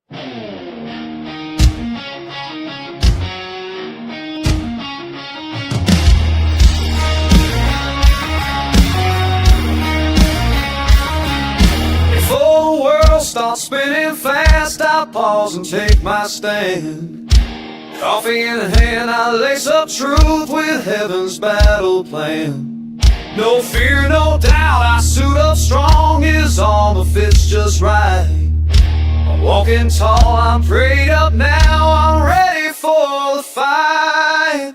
Before the world starts spinning fast, I pause and take my stand. Coffee in hand, I lace up truth with heaven's battle plan. No fear, no doubt, I suit up strong, his armor fits just right. I'm walking tall, I'm prayed up now, I'm ready for the fight.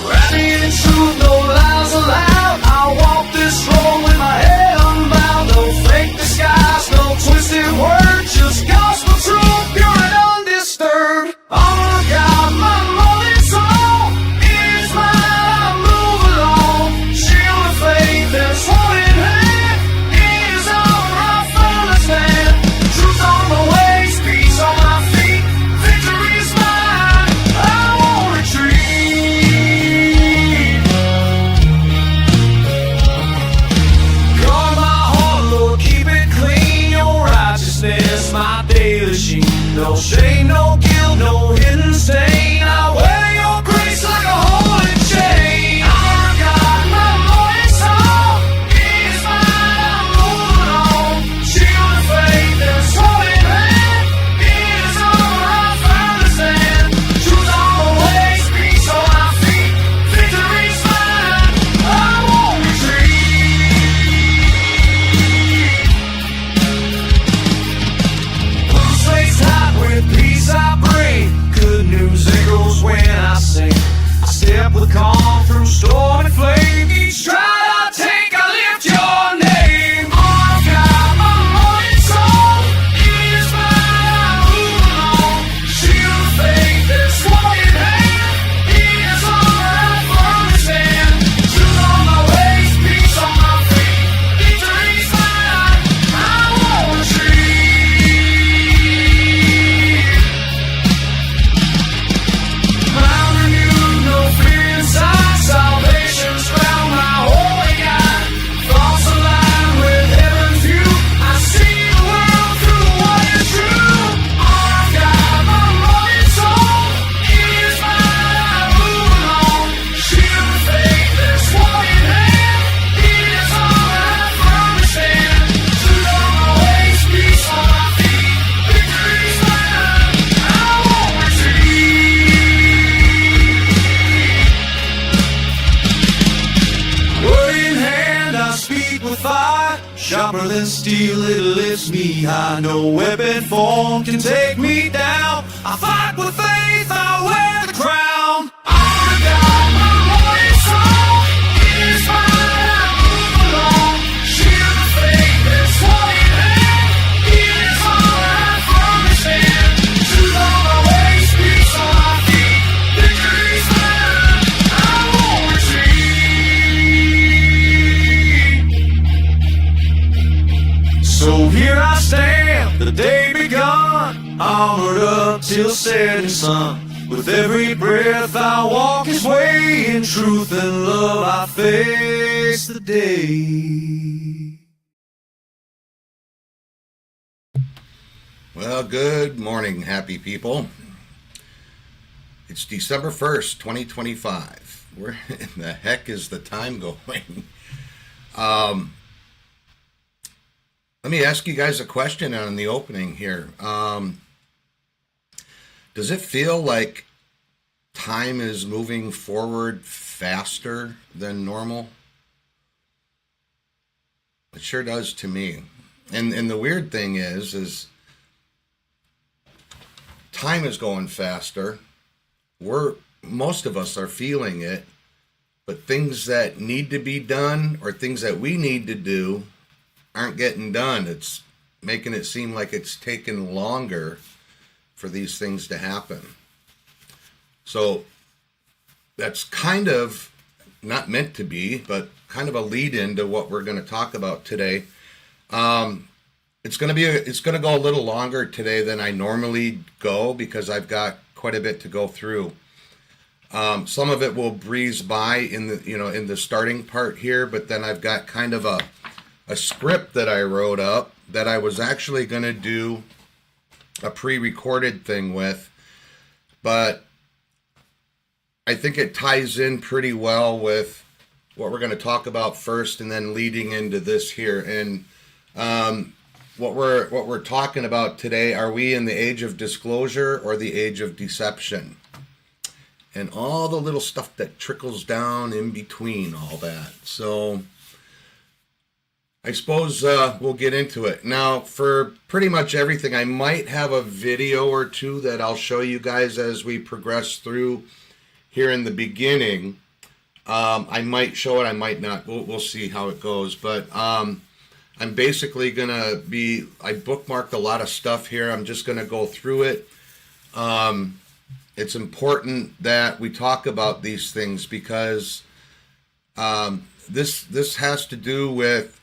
Wrap me in truth, no lies allowed, I walk this road with my head unbowed. No fake disguise, no twisted words, just gospel truth, pure and undisturbed. Honor God, my morning song is mine, I move along. Shield of faith and sword in hand, is our firm stand. Truth on my ways, peace on my feet, victory is mine, I won't retreat. Guard my heart, Lord, keep it clean, your righteousness my daily sheet. No shame, no guilt, no hidden stain, I wear your grace like a holy chain. Our God, my morning song is mine, I'm moving on. Shield of faith and sword in hand, is our firm stand. Truth on my ways, peace on my feet, victory's mine, I won't retreat. Blue slates hot with peace I bring, good news echoes when I sing. I step with calm through storm and flame, each stride I take I lift your name. Our God, my morning song is mine, I move along. Shield of faith and sword in hand, is our firm stand. Truth on my ways, peace on my feet, victory's mine, I won't retreat. I'm renewed, no fear inside, salvation's found my holy God. Thoughts align with heaven's view, I see the world through what is true. Our God, my morning song is mine, I move along. Shield of faith and sword in hand, is our firm stand. Truth on my ways, peace on my feet, victory's mine, I won't retreat. Word in hand, I speak with fire, sharper than steel, it lifts me high. No weapon formed can take me down. I fight with faith, I wear the crown. Our God, my morning song is mine, I move along. Shield of faith and sword in hand, is our firm stand. Truth on my ways, peace on my feet, victory's mine, I won't retreat. So here I stand, the day begun, armored up till setting sun. With every breath I walk his way, in truth and love I face the day. Well, good morning, happy people. It's December 1st, 2025. Where in the heck is the time going? Let me ask you guys a question on the opening here. Does it feel like time is moving forward faster than normal? It sure does to me. And the weird thing is time is going faster. Most of us are feeling it, but things that need to be done or things that we need to do aren't getting done. It's making it seem like it's taken longer for these things to happen. So that's kind of not meant to be, but kind of a lead into what we're going to talk about today. It's going to go a little longer today than I normally go because I've got quite a bit to go through. Some of it will breeze by in the starting part here, but then I've got kind of a script that I wrote up that I was actually going to do a pre-recorded thing with, but I think it ties in pretty well with what we're going to talk about first, and then leading into this here. And what we're talking about today: are we in the age of disclosure or the age of deception? And all the little stuff that trickles down in between all that. So I suppose we'll get into it. Now, for pretty much everything, I might have a video or two that I'll show you guys as we progress through here in the beginning. I might show it, I might not. We'll see how it goes. But I'm basically going to be, I bookmarked a lot of stuff here. I'm just going to go through it. It's important that we talk about these things because this has to do with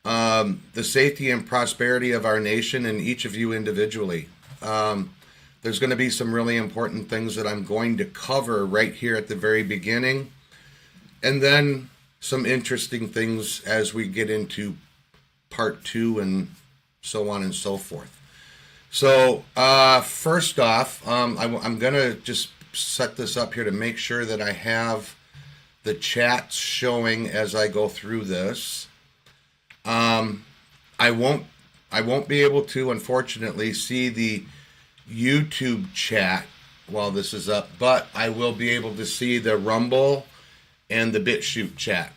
the safety and prosperity of our nation and each of you individually. There's going to be some really important things that I'm going to cover right here at the very beginning, and then some interesting things as we get into part 2 and so on and so forth. So first off, I'm going to just set this up here to make sure that I have the chats showing as I go through this. I won't be able to, unfortunately, see the YouTube chat while this is up, but I will be able to see the Rumble and the BitChute chat.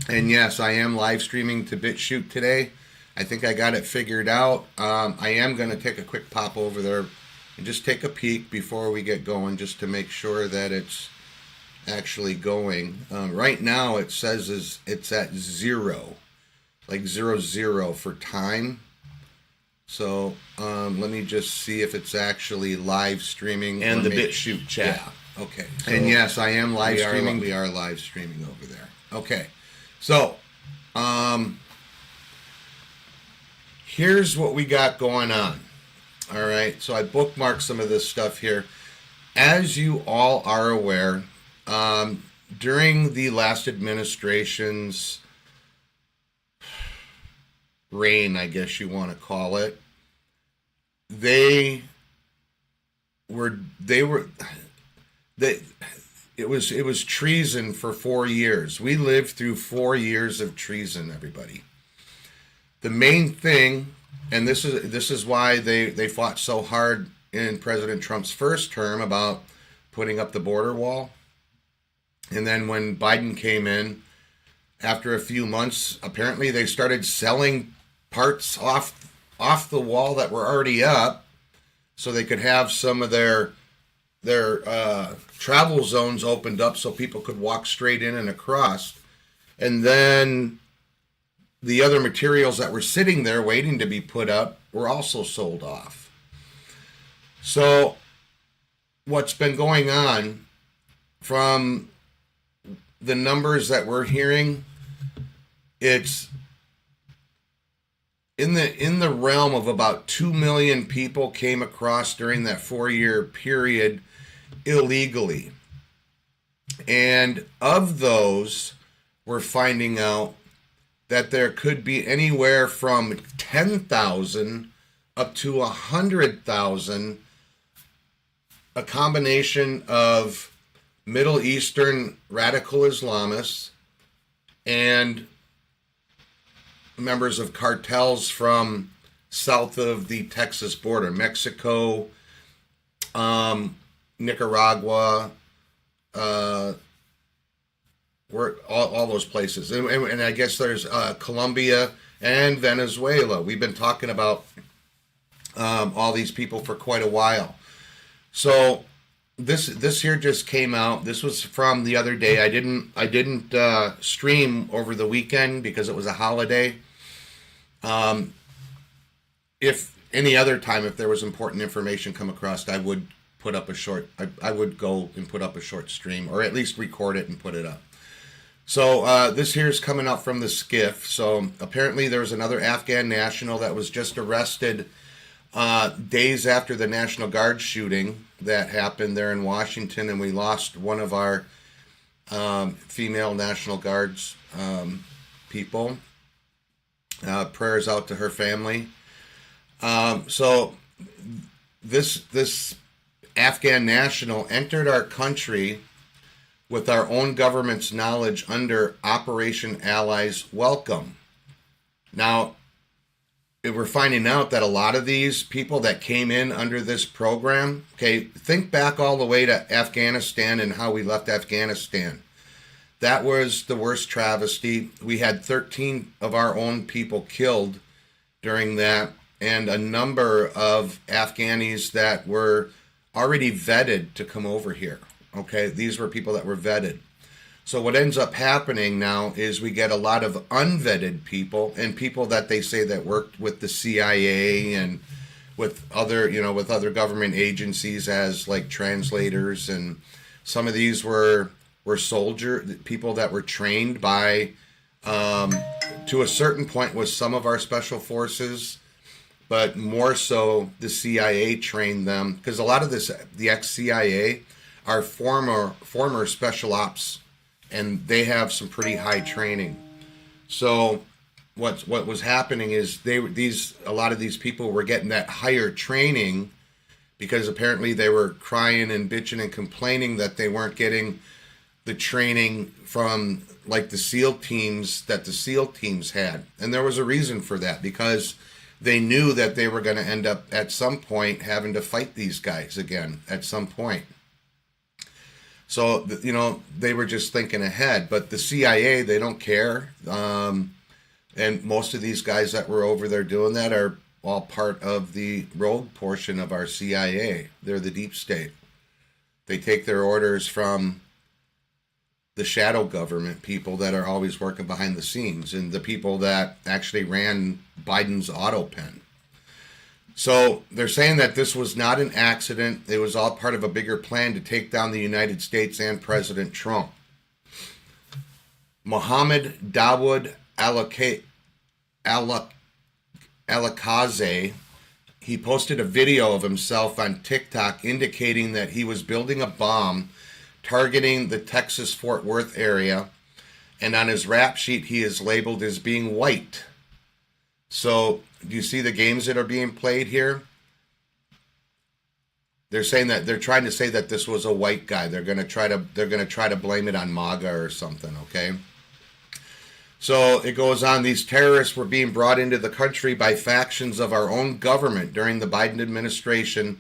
And yes, I am live streaming to BitChute today. I think I got it figured out. I am going to take a quick pop over there and just take a peek before we get going, just to make sure that it's actually going. Right now it says it's at 0, like 00 for time. So let me just see if it's actually live streaming. And the BitChute chat. Yeah. Okay. So and yes, I am live streaming. We are live streaming over there. Okay. So here's what we got going on. All right. So I bookmarked some of this stuff here. As you all are aware, during the last administration's reign, I guess you want to call it, it was treason for 4 years. We lived through 4 years of treason, everybody. The main thing, and this is why they fought so hard in President Trump's first term about putting up the border wall. And then when Biden came in, after a few months, apparently they started selling parts off the wall that were already up, so they could have some of their travel zones opened up so people could walk straight in and across. And then the other materials that were sitting there waiting to be put up were also sold off. So what's been going on, from the numbers that we're hearing, it's in the realm of about 2 million people came across during that 4-year period illegally. And of those, we're finding out that there could be anywhere from 10,000 up to 100,000, a combination of Middle Eastern radical Islamists and members of cartels from south of the Texas border, Mexico, Nicaragua, all those places. And I guess there's Colombia and Venezuela. We've been talking about all these people for quite a while. So this here just came out. This was from the other day. I didn't stream over the weekend because it was a holiday. If any other time, if there was important information come across, I would put up I would go and put up a short stream, or at least record it and put it up. So this here is coming out from the skiff. So apparently there was another Afghan national that was just arrested days after the National Guard shooting that happened there in Washington, and we lost one of our female National Guards people. Prayers out to her family. So this Afghan national entered our country with our own government's knowledge under Operation Allies Welcome. Now, we're finding out that a lot of these people that came in under this program, okay, think back all the way to Afghanistan and how we left Afghanistan. That was the worst travesty. We had 13 of our own people killed during that, and a number of Afghanis that were already vetted to come over here. Okay, these were people that were vetted. So what ends up happening now is we get a lot of unvetted people and people that they say that worked with the CIA and with other, with other government agencies as like translators, and some of these were people that were trained by to a certain point with some of our special forces, but more so the CIA trained them, because a lot of the ex-CIA are former special ops, and they have some pretty high training. So what was happening is a lot of these people were getting that higher training because apparently they were crying and bitching and complaining that they weren't getting the training from like the SEAL teams that the SEAL teams had. And there was a reason for that, because they knew that they were going to end up at some point having to fight these guys again at some point. So, they were just thinking ahead. But the CIA, they don't care. And most of these guys that were over there doing that are all part of the rogue portion of our CIA. They're the deep state. They take their orders from the shadow government people that are always working behind the scenes, and the people that actually ran Biden's auto pen. So they're saying that this was not an accident. It was all part of a bigger plan to take down the United States and President Trump. Mohammed Dawood Alakaze, he posted a video of himself on TikTok indicating that he was building a bomb targeting the Texas Fort Worth area, and on his rap sheet he is labeled as being white. So do you see the games that are being played here? They're saying that they're trying to say that this was a white guy. They're going to try to blame it on MAGA or something, okay? So it goes on, these terrorists were being brought into the country by factions of our own government during the Biden administration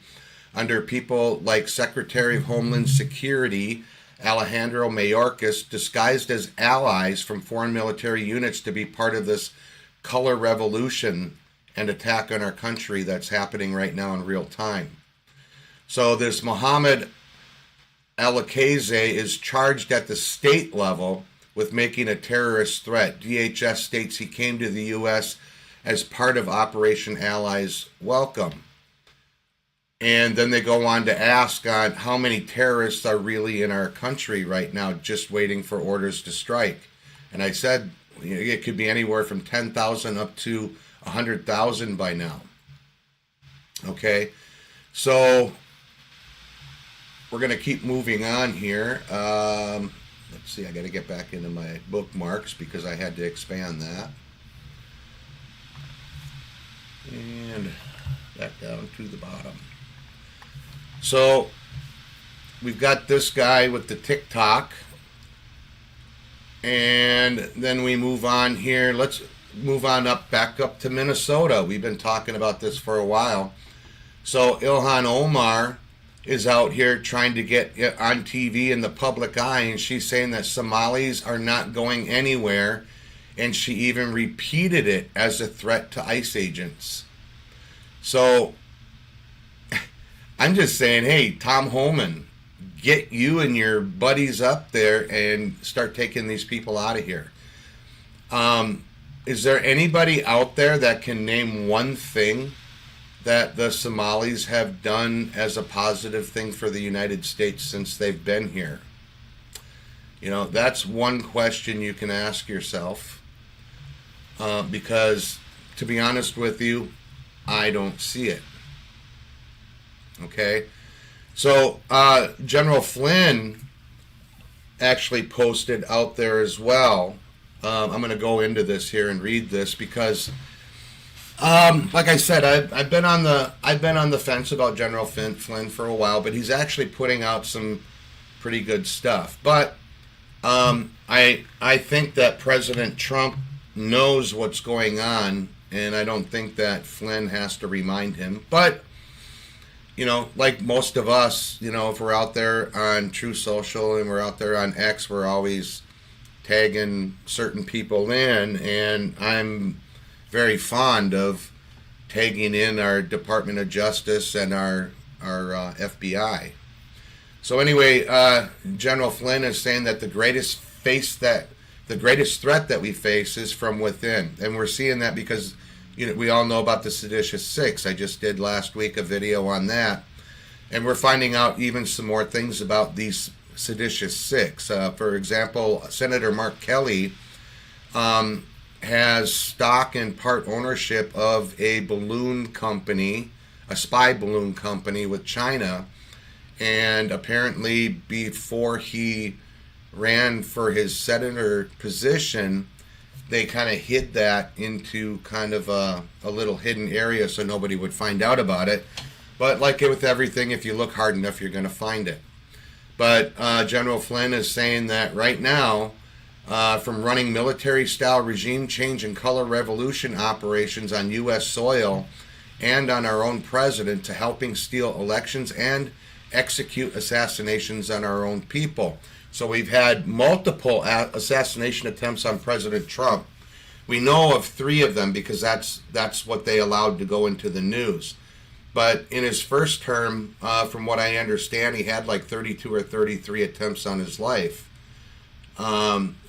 under people like Secretary of Homeland Security Alejandro Mayorkas, disguised as allies from foreign military units to be part of this color revolution and attack on our country that's happening right now in real time. So this Mohammed Alakaze is charged at the state level with making a terrorist threat. DHS states he came to the U.S. as part of Operation Allies Welcome. And then they go on to ask on how many terrorists are really in our country right now just waiting for orders to strike. And I said it could be anywhere from 10,000 up to 100,000 by now. Okay, so we're going to keep moving on here. Let's see, I got to get back into my bookmarks because I had to expand that. And back down to the bottom. So we've got this guy with the TikTok. And then we move on here. Let's move on back up to Minnesota. We've been talking about this for a while. So Ilhan Omar is out here trying to get on TV in the public eye, and she's saying that Somalis are not going anywhere, and she even repeated it as a threat to ICE agents. So I'm just saying, hey, Tom Homan, get you and your buddies up there and start taking these people out of here. Is there anybody out there that can name one thing that the Somalis have done as a positive thing for the United States since they've been here? That's one question you can ask yourself. Because, to be honest with you, I don't see it. Okay? So, General Flynn actually posted out there as well. I'm going to go into this here and read this because Like I said, I've been on the fence about General Flynn for a while, but he's actually putting out some pretty good stuff. But I think that President Trump knows what's going on, and I don't think that Flynn has to remind him. But like most of us, if we're out there on True Social and we're out there on X, we're always tagging certain people in, and I'm very fond of tagging in our Department of Justice and our FBI. So anyway, General Flynn is saying that the greatest threat that we face is from within, and we're seeing that because we all know about the Seditious Six. I just did last week a video on that, and we're finding out even some more things about these Seditious Six. For example, Senator Mark Kelly has stock and part ownership of a balloon company, a spy balloon company with China, and apparently before he ran for his senator position, they kind of hid that into kind of a little hidden area so nobody would find out about it. But like with everything, if you look hard enough, you're going to find it. But General Flynn is saying that right now, from running military-style regime change and color revolution operations on U.S. soil and on our own president to helping steal elections and execute assassinations on our own people. So we've had multiple assassination attempts on President Trump. We know of 3 of them because that's what they allowed to go into the news. But in his first term, from what I understand, he had like 32 or 33 attempts on his life.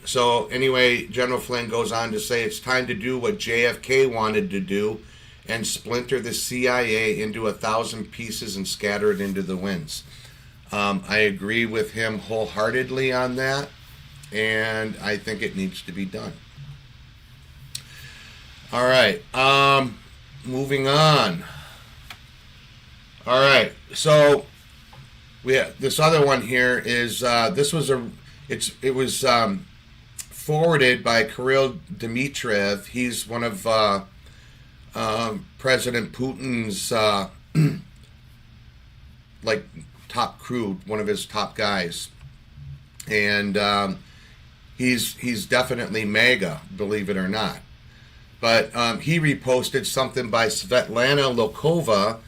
So anyway, General Flynn goes on to say it's time to do what JFK wanted to do and splinter the CIA into 1,000 pieces and scatter it into the winds. I agree with him wholeheartedly on that, and I think it needs to be done. All right, moving on. All right, so we have this other one here is it was forwarded by Kirill Dmitriev. He's one of President Putin's like top crew, one of his top guys, and he's definitely MAGA, believe it or not. But he reposted something by Svetlana Lokova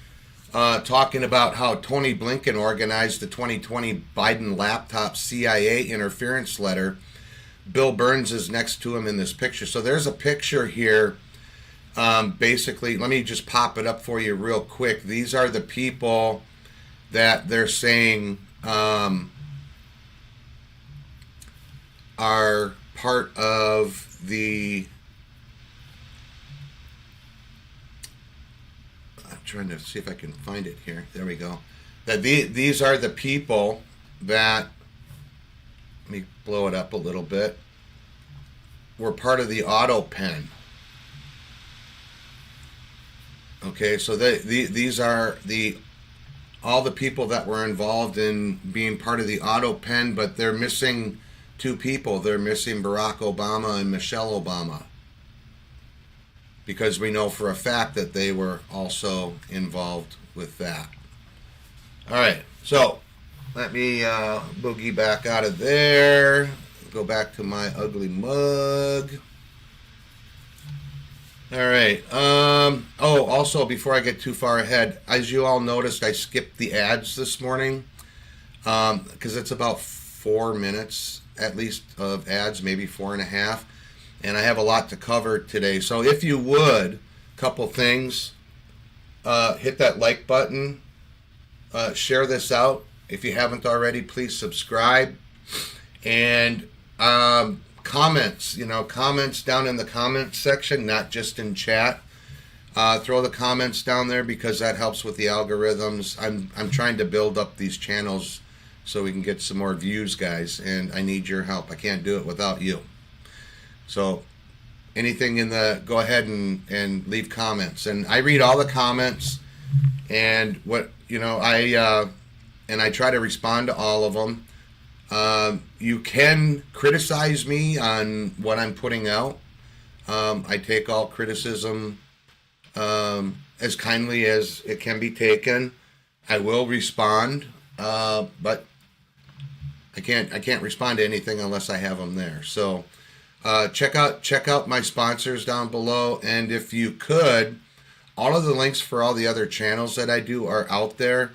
talking about how Tony Blinken organized the 2020 Biden laptop CIA interference letter. Bill Burns is next to him in this picture. So there's a picture here. Basically, let me just pop it up for you real quick. These are the people that they're saying are part of the... I'm trying to see if I can find it here. There we go. That these are the people that... Let me blow it up a little bit. We're part of the auto pen. Okay, so these are all the people that were involved in being part of the auto pen, but they're missing 2 people. They're missing Barack Obama and Michelle Obama, because we know for a fact that they were also involved with that. All right, so let me boogie back out of there, go back to my ugly mug. All right. Also, before I get too far ahead, as you all noticed, I skipped the ads this morning because it's about 4 minutes at least of ads, maybe 4.5, and I have a lot to cover today. So if you would, couple things, hit that like button, share this out. If you haven't already, please subscribe, and comments, comments down in the comments section, not just in chat. Throw the comments down there because that helps with the algorithms. I'm trying to build up these channels so we can get some more views, guys, and I need your help. I can't do it without you. So anything go ahead and leave comments, and I read all the comments, and I try to respond to all of them. You can criticize me on what I'm putting out. I take all criticism as kindly as it can be taken. I will respond, but I can't respond to anything unless I have them there. So check out my sponsors down below, and if you could, all of the links for all the other channels that I do are out there.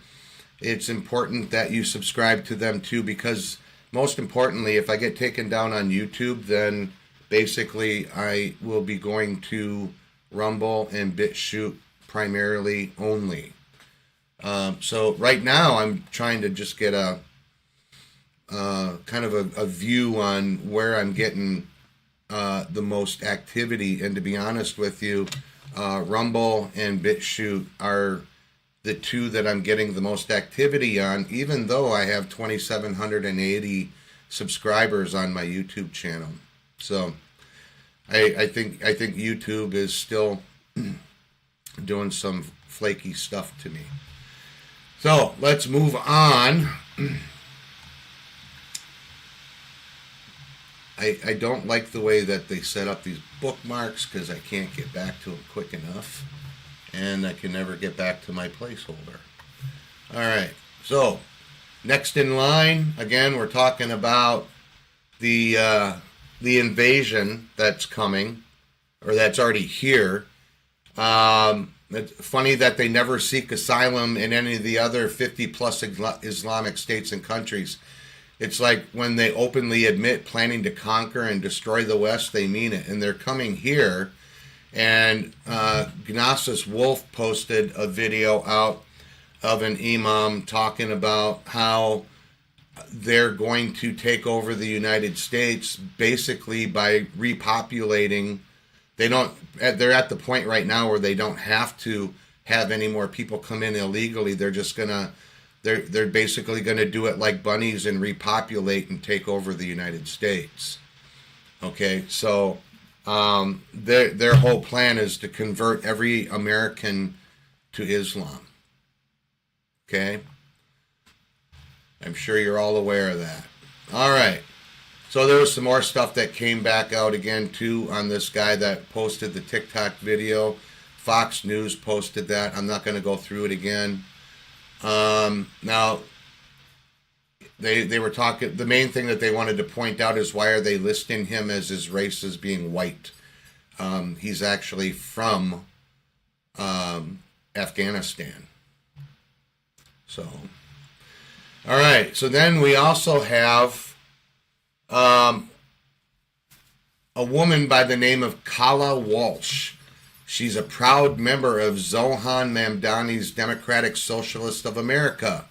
It's important that you subscribe to them too, because most importantly, if I get taken down on YouTube, then basically I will be going to Rumble and BitChute primarily only. So right now I'm trying to just get a kind of a view on where I'm getting the most activity. And to be honest with you, Rumble and BitChute are the two that I'm getting the most activity on, even though I have 2,780 subscribers on my YouTube channel. So I think YouTube is still doing some flaky stuff to me. So let's move on. I don't like the way that they set up these bookmarks, because I can't get back to them quick enough, and I can never get back to my placeholder. All right, so next in line, again, we're talking about the invasion that's coming, or that's already here. It's funny that they never seek asylum in any of the other 50 plus Islamic states and countries. It's like when they openly admit planning to conquer and destroy the West, they mean it. And they're coming here. And Gnosis Wolf posted a video out of an imam talking about how they're going to take over the United States basically by repopulating. They're at the point right now where they don't have to have any more people come in illegally. They're just they're basically going to do it like bunnies and repopulate and take over the United States. Okay, so their whole plan is to convert every American to Islam. Okay, I'm sure you're all aware of that. All right, so there was some more stuff that came back out again too on this guy that posted the TikTok video. Fox News posted that. I'm not going to go through it again. Now, they were talking, the main thing that they wanted to point out is, why are they listing him as his race as being white? He's actually from Afghanistan. So, all right. So then we also have a woman by the name of Kala Walsh. She's a proud member of Zohan Mamdani's Democratic Socialists of America.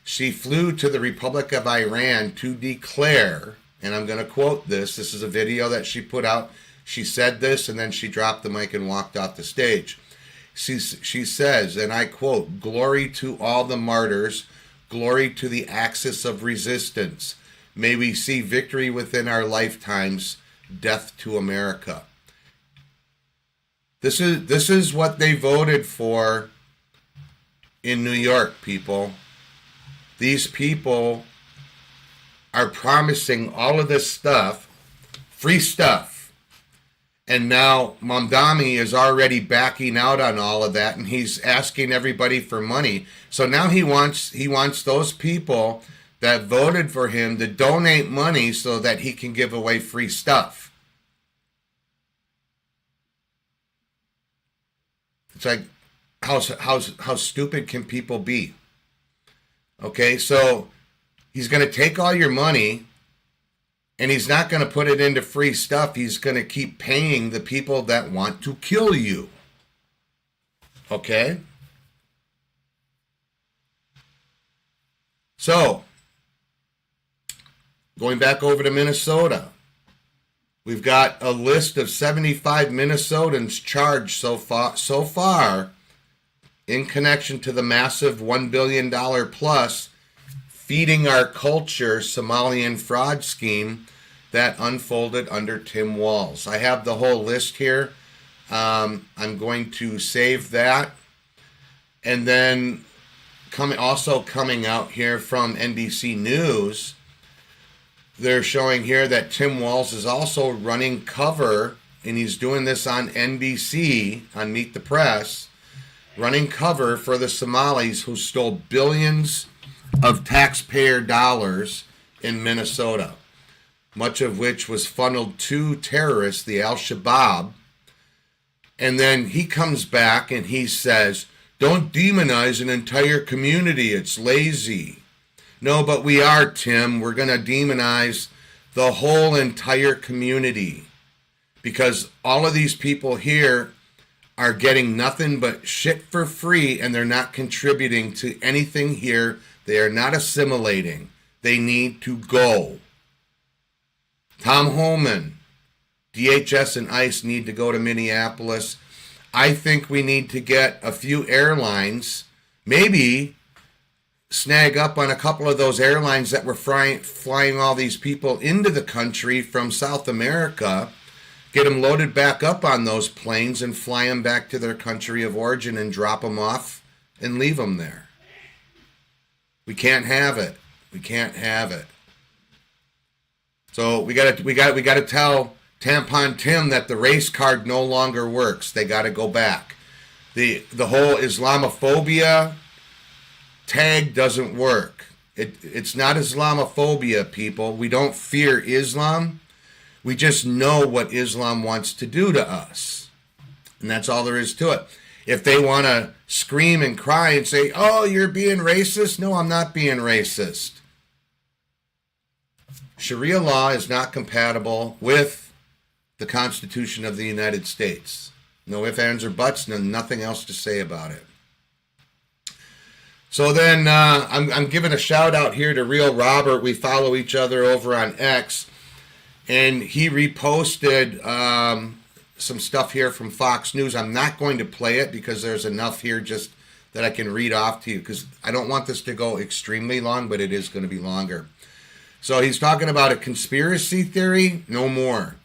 She flew to the Republic of Iran to declare, and I'm going to quote this. This is a video that she put out. She said this, and then she dropped the mic and walked off the stage. She says, and I quote, "Glory to all the martyrs, glory to the axis of resistance. May we see victory within our lifetimes, death to America." This is what they voted for in New York, people. These people are promising all of this stuff, free stuff. And now Mamdani is already backing out on all of that, and he's asking everybody for money. So now he wants those people that voted for him to donate money so that he can give away free stuff. It's like, how stupid can people be? Okay, so he's going to take all your money, and he's not going to put it into free stuff. He's going to keep paying the people that want to kill you. Okay? So, going back over to Minnesota. We've got a list of 75 Minnesotans charged so far in connection to the massive $1 billion plus feeding our culture Somalian fraud scheme that unfolded under Tim Walz. I have the whole list here. I'm going to save that. And then coming out here from NBC News, they're showing here that Tim Walz is also running cover and he's doing this on NBC, on Meet the Press, running cover for the Somalis who stole billions of taxpayer dollars in Minnesota, much of which was funneled to terrorists, the Al-Shabaab. And then he comes back and he says, don't demonize an entire community, it's lazy. No, but we are, Tim. We're going to demonize the whole entire community because all of these people here are getting nothing but shit for free and they're not contributing to anything here. They are not assimilating. They need to go. Tom Homan, DHS and ICE need to go to Minneapolis. I think we need to get a few airlines, maybe snag up on a couple of those airlines that were flying all these people into the country from South America, get them loaded back up on those planes and fly them back to their country of origin and drop them off and leave them there. We can't have it. We can't have it. So we got to tell Tampon Tim that the race card no longer works. They got to go back. The whole Islamophobia tag doesn't work. It's not Islamophobia, people. We don't fear Islam. We just know what Islam wants to do to us. And that's all there is to it. If they want to scream and cry and say, oh, you're being racist. No, I'm not being racist. Sharia law is not compatible with the Constitution of the United States. No ifs, ands, or buts, nothing else to say about it. So then I'm giving a shout out here to Real Robert. We follow each other over on X. And he reposted some stuff here from Fox News. I'm not going to play it because there's enough here just that I can read off to you because I don't want this to go extremely long, but it is going to be longer. So he's talking about a conspiracy theory. No more.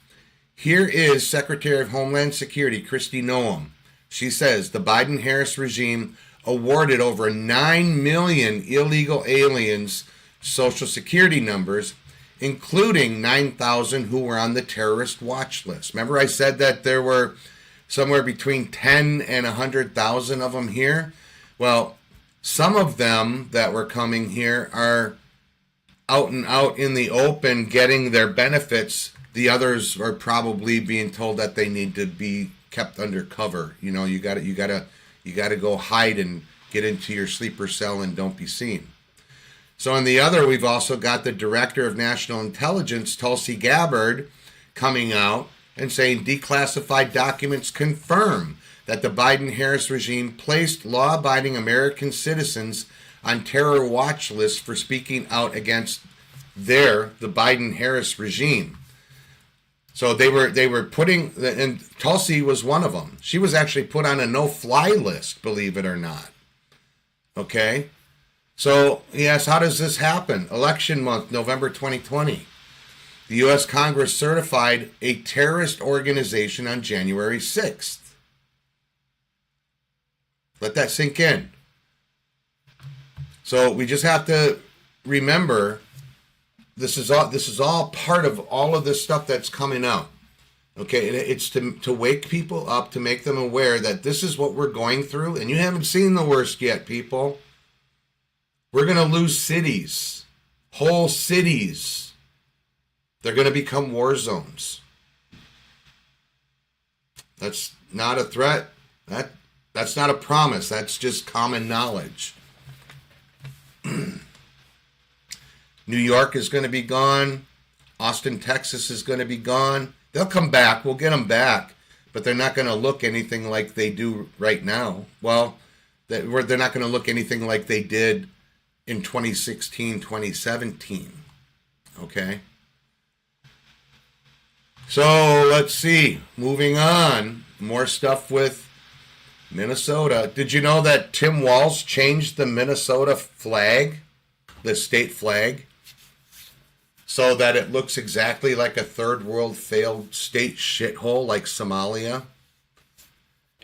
Here is Secretary of Homeland Security, Kristi Noem. She says the Biden-Harris regime awarded over 9 million illegal aliens Social Security numbers, including 9,000 who were on the terrorist watch list. Remember I said that there were somewhere between 10 and 100,000 of them here? Well, some of them that were coming here are out and out in the open getting their benefits. The others are probably being told that they need to be kept under cover. You know, you got to go hide and get into your sleeper cell and don't be seen. So in the other, we've also got the Director of National Intelligence, Tulsi Gabbard, coming out and saying declassified documents confirm that the Biden-Harris regime placed law-abiding American citizens on terror watch lists for speaking out against the Biden-Harris regime. So they were putting, and Tulsi was one of them. She was actually put on a no-fly list, believe it or not. Okay? So, yes, how does this happen? Election month, November 2020. The U.S. Congress certified a terrorist organization on January 6th. Let that sink in. So we just have to remember this is all part of all of this stuff that's coming out. Okay, and it's to wake people up, to make them aware that this is what we're going through, and you haven't seen the worst yet, people. We're going to lose cities, whole cities. They're going to become war zones. That's not a threat. That's not a promise. That's just common knowledge. New York is going to be gone. Austin, Texas is going to be gone. They'll come back. We'll get them back. But they're not going to look anything like they do right now. Well, they're not going to look anything like they did in 2016, 2017. Okay? So, let's see. Moving on. More stuff with Minnesota. Did you know that Tim Walz changed the Minnesota flag, the state flag, so that it looks exactly like a third world failed state shithole like Somalia?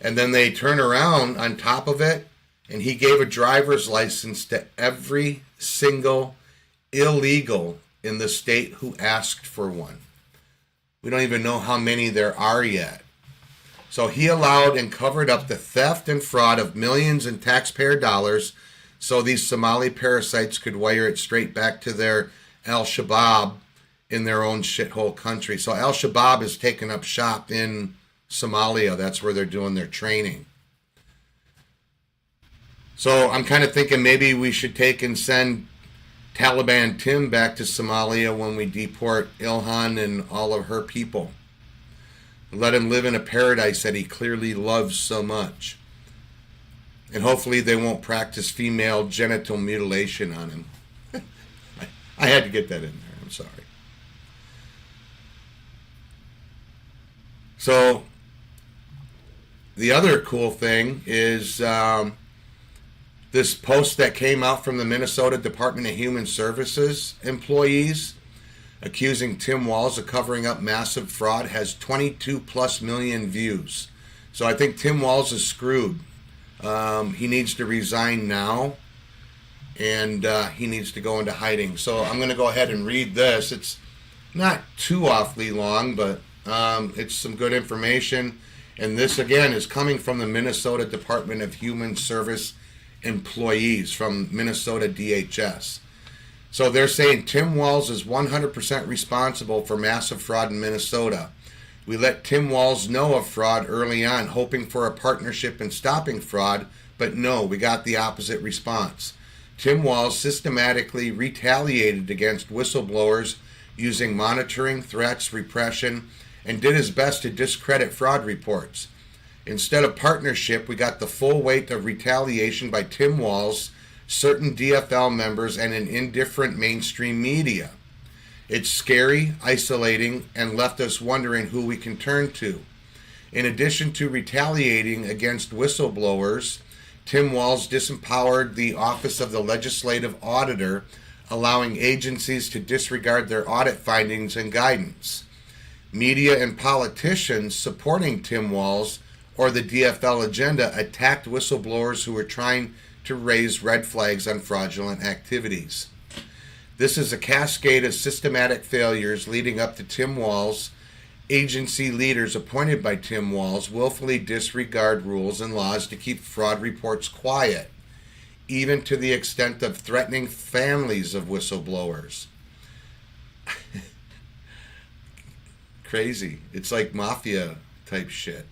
And then they turn around on top of it, and he gave a driver's license to every single illegal in the state who asked for one. We don't even know how many there are yet. So he allowed and covered up the theft and fraud of millions in taxpayer dollars so these Somali parasites could wire it straight back to their Al-Shabaab in their own shithole country. So Al-Shabaab has taken up shop in Somalia. That's where they're doing their training. So I'm kind of thinking maybe we should take and send Taliban Tim back to Somalia when we deport Ilhan and all of her people. Let him live in a paradise that he clearly loves so much. And hopefully they won't practice female genital mutilation on him. I had to get that in there. I'm sorry. So the other cool thing is this post that came out from the Minnesota Department of Human Services employees accusing Tim Walz of covering up massive fraud has 22 plus million views. So I think Tim Walz is screwed. He needs to resign now, and he needs to go into hiding. So I'm going to go ahead and read this. It's not too awfully long, but it's some good information. And this, again, is coming from the Minnesota Department of Human Service employees from Minnesota DHS. So they're saying Tim Walz is 100% responsible for massive fraud in Minnesota. We let Tim Walz know of fraud early on, hoping for a partnership in stopping fraud, but no, we got the opposite response. Tim Walz systematically retaliated against whistleblowers using monitoring, threats, repression, and did his best to discredit fraud reports. Instead of partnership, we got the full weight of retaliation by Tim Walz, certain DFL members, and an indifferent mainstream media. It's scary, isolating, and left us wondering who we can turn to. In addition to retaliating against whistleblowers, Tim Walz disempowered the Office of the Legislative Auditor, allowing agencies to disregard their audit findings and guidance. Media and politicians supporting Tim Walz or the DFL agenda attacked whistleblowers who were trying to raise red flags on fraudulent activities. This is a cascade of systematic failures leading up to Tim Walz. Agency leaders appointed by Tim Walz willfully disregard rules and laws to keep fraud reports quiet, even to the extent of threatening families of whistleblowers. Crazy. It's like mafia type shit.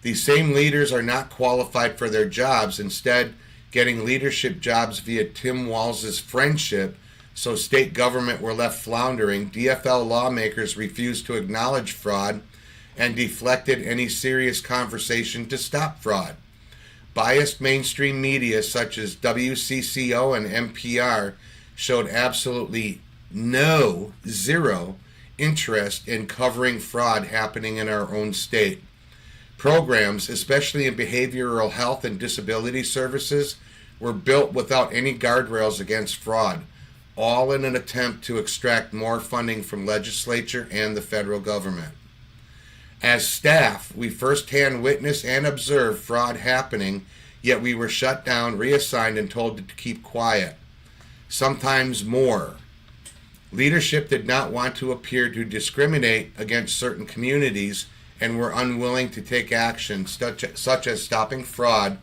These same leaders are not qualified for their jobs, instead getting leadership jobs via Tim Walz's friendship, so state government were left floundering. DFL lawmakers refused to acknowledge fraud and deflected any serious conversation to stop fraud. Biased mainstream media such as WCCO and NPR showed absolutely zero interest in covering fraud happening in our own state. Programs, especially in behavioral health and disability services, were built without any guardrails against fraud, all in an attempt to extract more funding from legislature and the federal government. As staff, we firsthand witnessed and observed fraud happening, yet we were shut down, reassigned, and told to keep quiet. Sometimes more. Leadership did not want to appear to discriminate against certain communities and were unwilling to take action such as stopping fraud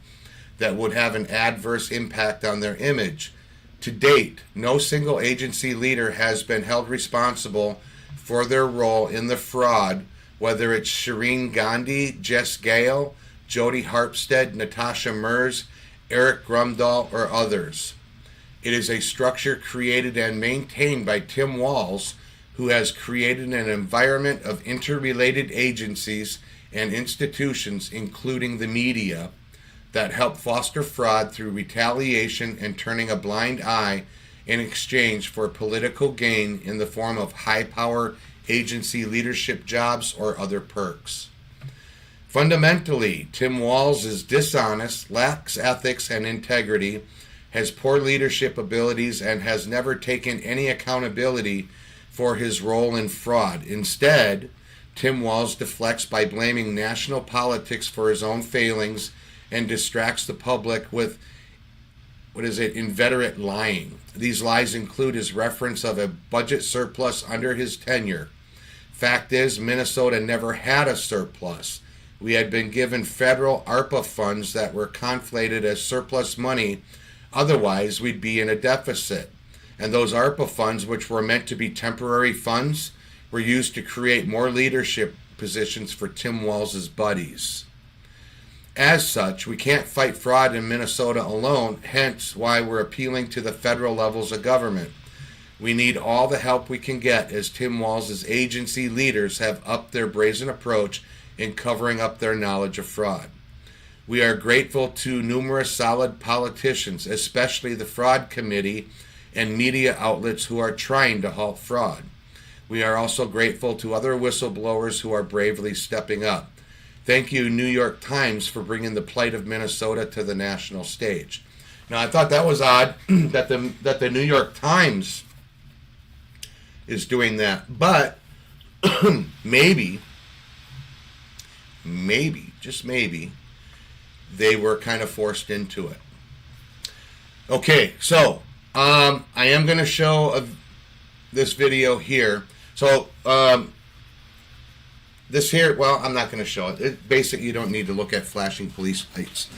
that would have an adverse impact on their image. To date, no single agency leader has been held responsible for their role in the fraud, whether it's Shireen Gandhi, Jess Gale, Jody Harpstead, Natasha Mers, Eric Grumdahl, or others. It is a structure created and maintained by Tim Walz, who has created an environment of interrelated agencies and institutions, including the media, that help foster fraud through retaliation and turning a blind eye in exchange for political gain in the form of high-power agency leadership jobs or other perks. Fundamentally, Tim Walz is dishonest, lacks ethics and integrity, has poor leadership abilities, and has never taken any accountability for his role in fraud. Instead, Tim Walz deflects by blaming national politics for his own failings and distracts the public with, inveterate lying. These lies include his reference of a budget surplus under his tenure, Fact is, Minnesota never had a surplus. We had been given federal ARPA funds that were conflated as surplus money. Otherwise, we'd be in a deficit. And those ARPA funds, which were meant to be temporary funds, were used to create more leadership positions for Tim Walz's buddies. As such, we can't fight fraud in Minnesota alone, hence why we're appealing to the federal levels of government. We need all the help we can get as Tim Walz's agency leaders have upped their brazen approach in covering up their knowledge of fraud. We are grateful to numerous solid politicians, especially the Fraud Committee and media outlets who are trying to halt fraud. We are also grateful to other whistleblowers who are bravely stepping up. Thank you, New York Times, for bringing the plight of Minnesota to the national stage. Now, I thought that was odd that the New York Times is doing that, but maybe, just maybe, they were kind of forced into it. Okay, so I am going to show this video here. So this here, well, I'm not going to show it. Basically, you don't need to look at flashing police lights.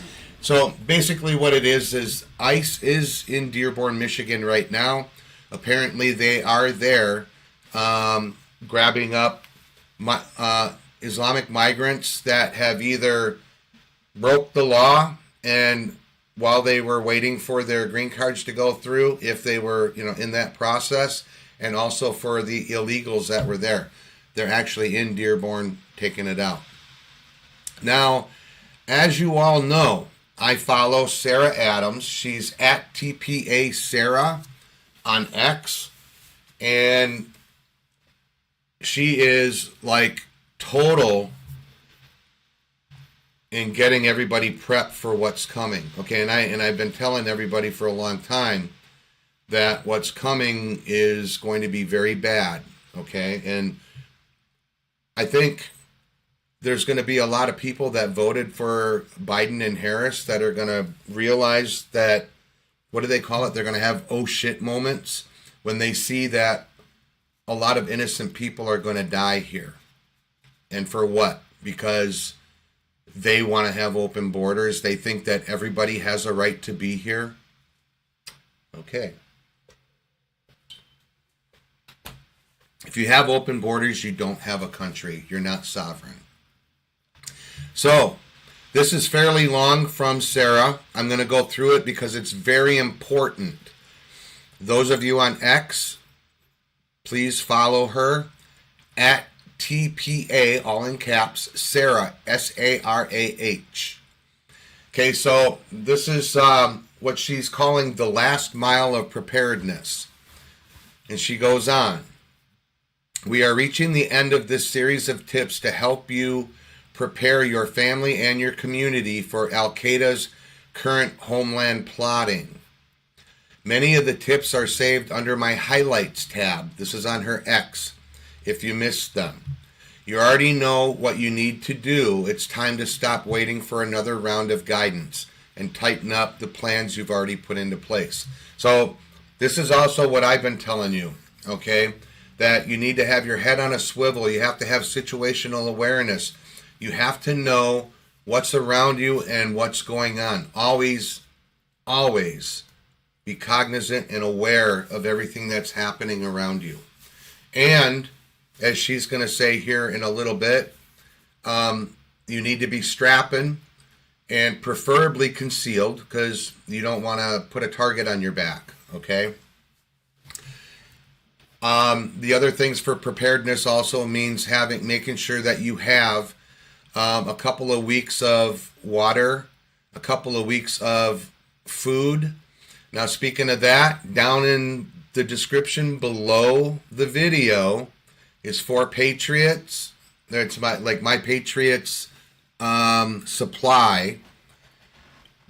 So basically what it is ICE is in Dearborn, Michigan right now. Apparently they are there grabbing up Islamic migrants that have either broke the law and while they were waiting for their green cards to go through, if they were, in that process, and also for the illegals that were there. They're actually in Dearborn taking it out. Now, as you all know, I follow Sarah Adams. She's at TPA Sarah on X, and she is like total in getting everybody prepped for what's coming. Okay, and I've been telling everybody for a long time that what's coming is going to be very bad. Okay, and I think there's going to be a lot of people that voted for Biden and Harris that are going to realize that, what do they call it? They're going to have oh shit moments when they see that a lot of innocent people are going to die here. And for what? Because they want to have open borders. They think that everybody has a right to be here. Okay. If you have open borders, you don't have a country. You're not sovereign. So, this is fairly long from Sarah. I'm going to go through it because it's very important. Those of you on X, please follow her at TPA, all in caps, Sarah, S-A-R-A-H. Okay, so this is what she's calling the last mile of preparedness. And she goes on. We are reaching the end of this series of tips to help you prepare your family and your community for Al-Qaeda's current homeland plotting. Many of the tips are saved under my highlights tab. This is on her X. If you missed them, you already know what you need to do. It's time to stop waiting for another round of guidance and tighten up the plans you've already put into place. So this is also what I've been telling you, okay? That you need to have your head on a swivel. You have to have situational awareness. You have to know what's around you and what's going on. Always, always be cognizant and aware of everything that's happening around you. And as she's going to say here in a little bit, you need to be strapping and preferably concealed because you don't want to put a target on your back, okay? The other things for preparedness also means making sure that you have a couple of weeks of water, a couple of weeks of food. Now, speaking of that, down in the description below the video is for Patriots. It's MyPatriotSupply.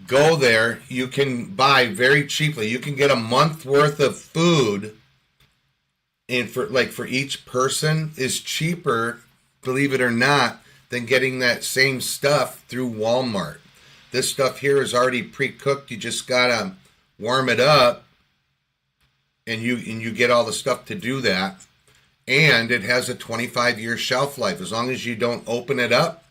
Go there. You can buy very cheaply. You can get a month worth of food, and for each person is cheaper, believe it or not, than getting that same stuff through Walmart. This stuff here is already pre-cooked. You just gotta warm it up, and you get all the stuff to do that. and it has a 25-year shelf life. As long as you don't open it up,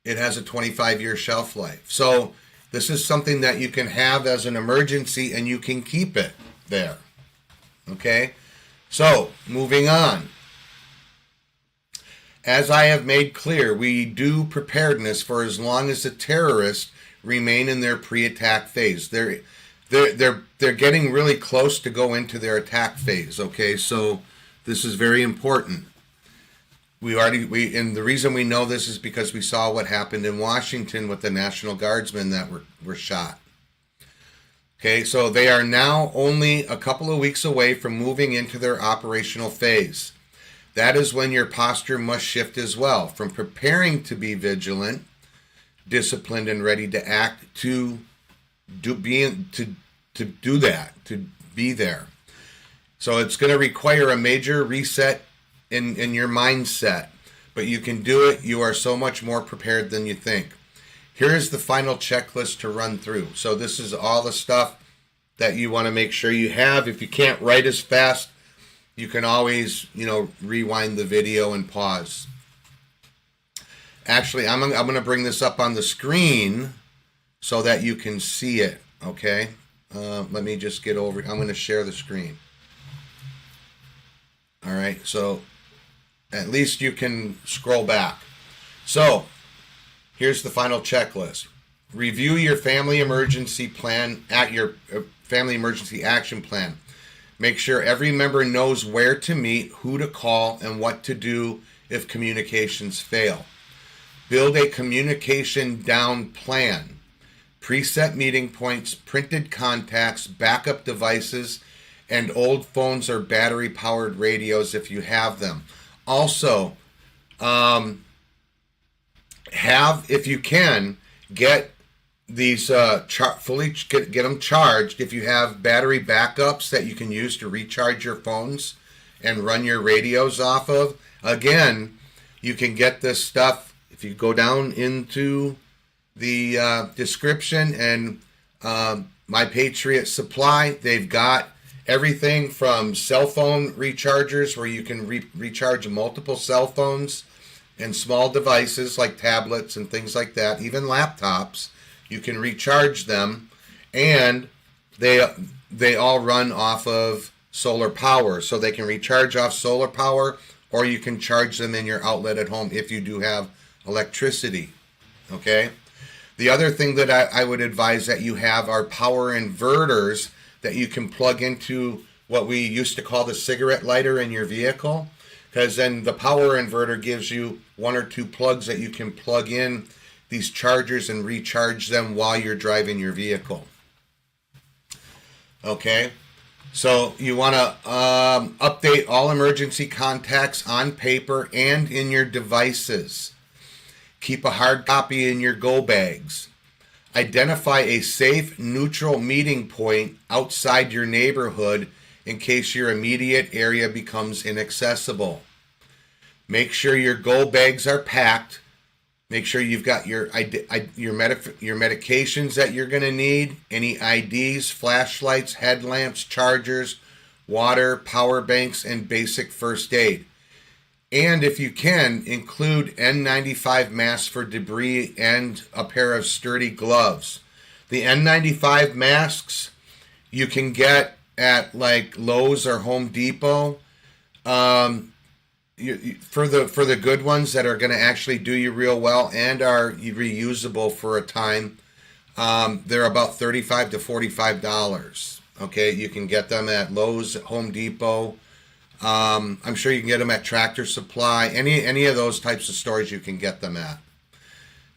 it has a 25-year shelf life. So this is something that you can have as an emergency, and you can keep it there. Okay? So, moving on. As I have made clear, we do preparedness for as long as the terrorists remain in their pre-attack phase. They're getting really close to go into their attack phase. Okay, so this is very important. And the reason we know this is because we saw what happened in Washington with the National Guardsmen that were shot. Okay, so they are now only a couple of weeks away from moving into their operational phase. That is when your posture must shift as well, from preparing to be vigilant, disciplined, and ready to act to do that, to be there. So it's going to require a major reset in your mindset, but you can do it. You are so much more prepared than you think. Here is the final checklist to run through. So this is all the stuff that you want to make sure you have. If you can't write as fast, you can always, rewind the video and pause. Actually, I'm going to bring this up on the screen so that you can see it, okay? Let me just get over. I'm going to share the screen. All right, so at least you can scroll back. So here's the final checklist. Review your family emergency plan at your family emergency action plan. Make sure every member knows where to meet, who to call, and what to do if communications fail. Build a communication down plan. Preset meeting points, printed contacts, backup devices, and old phones or battery-powered radios if you have them. Also, if you can, get these get them charged. If you have battery backups that you can use to recharge your phones and run your radios off of, again, you can get this stuff if you go down into the description and MyPatriotSupply. They've got everything from cell phone rechargers where you can recharge multiple cell phones and small devices like tablets and things like that, even laptops. You can recharge them, and they all run off of solar power. So they can recharge off solar power, or you can charge them in your outlet at home if you do have electricity. Okay? The other thing that I would advise that you have are power inverters that you can plug into what we used to call the cigarette lighter in your vehicle, because then the power inverter gives you one or two plugs that you can plug in these chargers and recharge them while you're driving your vehicle. Okay, so you want to update all emergency contacts on paper and in your devices. Keep a hard copy in your go bags. Identify a safe, neutral meeting point outside your neighborhood in case your immediate area becomes inaccessible. Make sure your go bags are packed. Make sure you've got your medications that you're going to need, any IDs, flashlights, headlamps, chargers, water, power banks, and basic first aid. And if you can, include N95 masks for debris and a pair of sturdy gloves. The N95 masks you can get at like Lowe's or Home Depot. For the good ones that are going to actually do you real well and are reusable for a time, they're about $35 to $45. Okay, you can get them at Lowe's, Home Depot. I'm sure you can get them at Tractor Supply. Any of those types of stores you can get them at.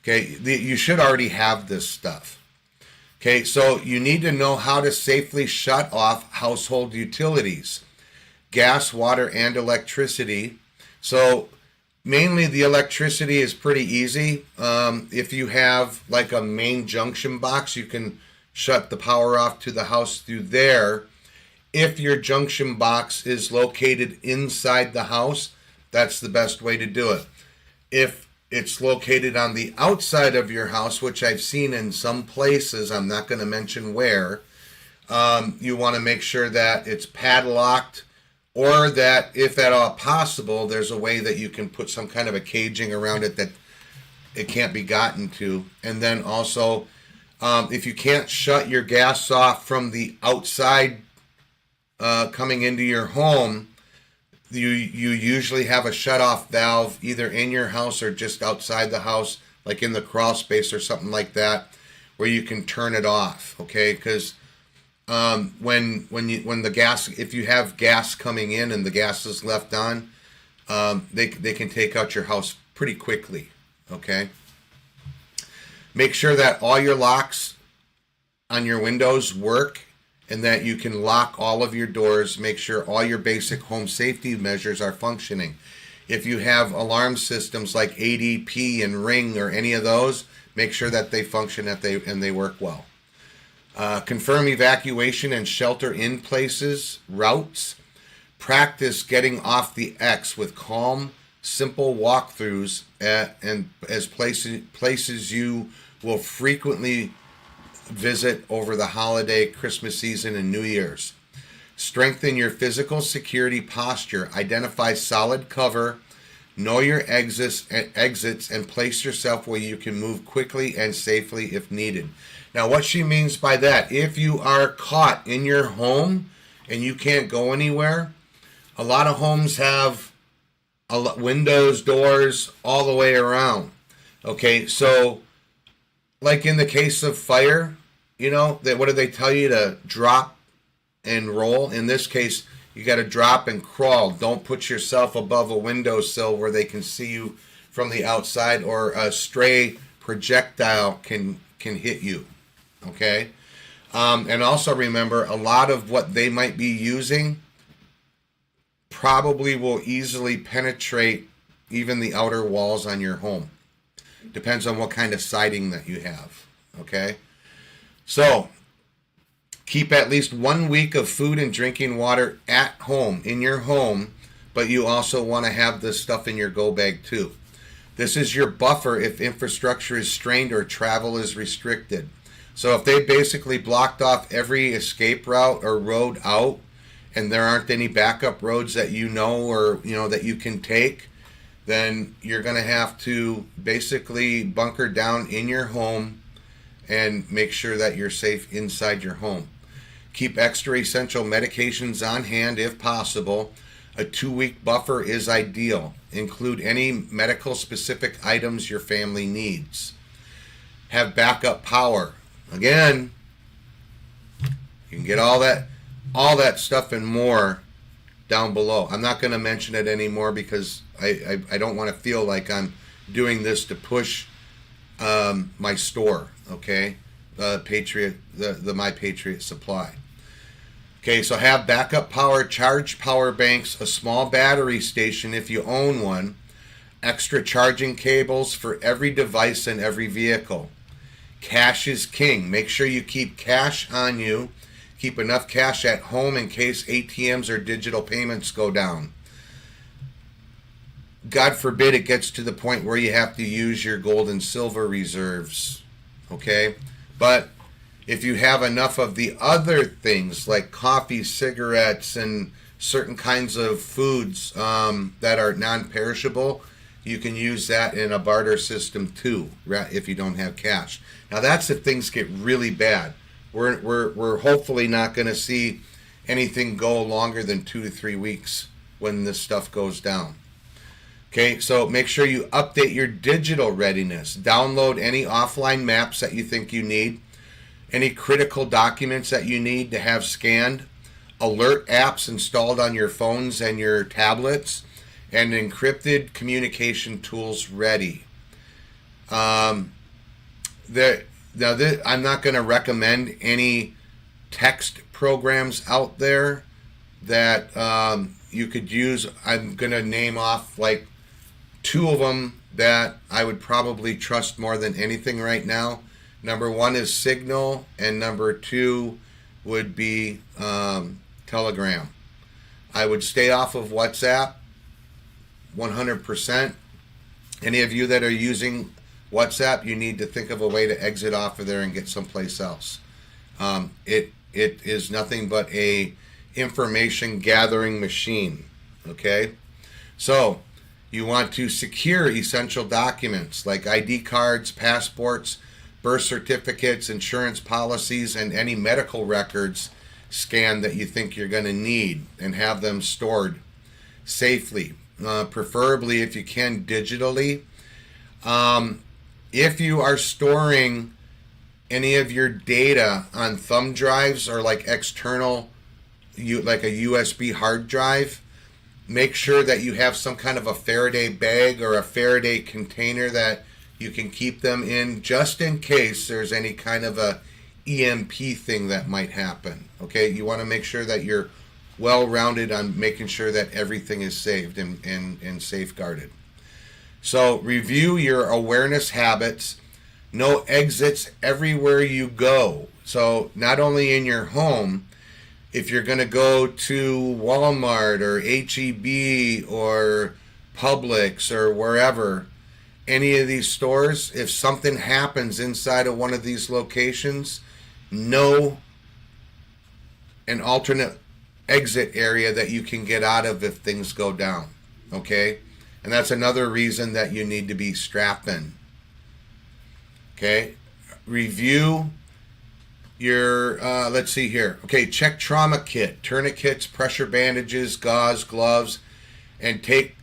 Okay, you should already have this stuff. Okay, so you need to know how to safely shut off household utilities, gas, water, and electricity. So mainly the electricity is pretty easy. If you have like a main junction box, you can shut the power off to the house through there. If your junction box is located inside the house, that's the best way to do it. If it's located on the outside of your house, which I've seen in some places, I'm not going to mention where, you want to make sure that it's padlocked or that if at all possible, there's a way that you can put some kind of a caging around it that it can't be gotten to. And then also, if you can't shut your gas off from the outside coming into your home, you usually have a shut-off valve either in your house or just outside the house, like in the crawl space or something like that, where you can turn it off. Okay, because when the gas, if you have gas coming in and the gas is left on, they can take out your house pretty quickly. Okay. Make sure that all your locks on your windows work and that you can lock all of your doors. Make sure all your basic home safety measures are functioning. If you have alarm systems like ADP and Ring or any of those, make sure that they function and they work well. Confirm evacuation and shelter in places, routes. Practice getting off the X with calm, simple walkthroughs and as places you will frequently visit over the holiday, Christmas season, and New Year's. Strengthen your physical security posture. Identify solid cover. Know your exits, and place yourself where you can move quickly and safely if needed. Now, what she means by that, if you are caught in your home and you can't go anywhere, a lot of homes have windows, doors, all the way around. Okay, so like in the case of fire, what do they tell you to drop and roll? In this case, you got to drop and crawl. Don't put yourself above a windowsill where they can see you from the outside, or a stray projectile can hit you. Okay, and also remember, a lot of what they might be using probably will easily penetrate even the outer walls on your home. Depends on what kind of siding that you have. Okay, so keep at least 1 week of food and drinking water at home, in your home, but you also want to have this stuff in your go bag too. This is your buffer if infrastructure is strained or travel is restricted. So if they basically blocked off every escape route or road out, and there aren't any backup roads that or that you can take, then you're going to have to basically bunker down in your home and make sure that you're safe inside your home. Keep extra essential medications on hand if possible. A 2-week buffer is ideal. Include any medical specific items your family needs. Have backup power. Again, you can get all that stuff and more down below. I'm not going to mention it anymore because I don't want to feel like I'm doing this to push my store. Okay, the MyPatriotSupply. Okay, so have backup power, charge power banks, a small battery station if you own one, extra charging cables for every device and every vehicle. Cash is king. Make sure you keep cash on you. Keep enough cash at home in case ATMs or digital payments go down. God forbid it gets to the point where you have to use your gold and silver reserves. Okay? But if you have enough of the other things like coffee, cigarettes, and certain kinds of foods that are non-perishable, you can use that in a barter system too, if you don't have cash. Now that's if things get really bad. We're hopefully not going to see anything go longer than 2 to 3 weeks when this stuff goes down. Okay, so make sure you update your digital readiness. Download any offline maps that you think you need, any critical documents that you need to have scanned, alert apps installed on your phones and your tablets, and encrypted communication tools ready. I'm not going to recommend any text programs out there that you could use. I'm going to name off like 2 of them that I would probably trust more than anything right now. Number 1 is Signal, and number 2 would be Telegram. I would stay off of WhatsApp 100%. Any of you that are using WhatsApp, you need to think of a way to exit off of there and get someplace else. It is nothing but a information gathering machine. Okay, so you want to secure essential documents like ID cards, passports, birth certificates, insurance policies, and any medical records scanned that you think you're going to need, and have them stored safely, preferably if you can digitally. If you are storing any of your data on thumb drives or like external, like a USB hard drive, make sure that you have some kind of a Faraday bag or a Faraday container that you can keep them in, just in case there's any kind of a EMP thing that might happen. Okay, you want to make sure that you're well-rounded on making sure that everything is saved and safeguarded. So review your awareness habits. No exits everywhere you go. So not only in your home, if you're going to go to Walmart or HEB or Publix or wherever, any of these stores, if something happens inside of one of these locations, know an alternate exit area that you can get out of if things go down. Okay? And that's another reason that you need to be strapped in. Okay? Review your, let's see here. Okay, check trauma kit, tourniquets, pressure bandages, gauze, gloves, and take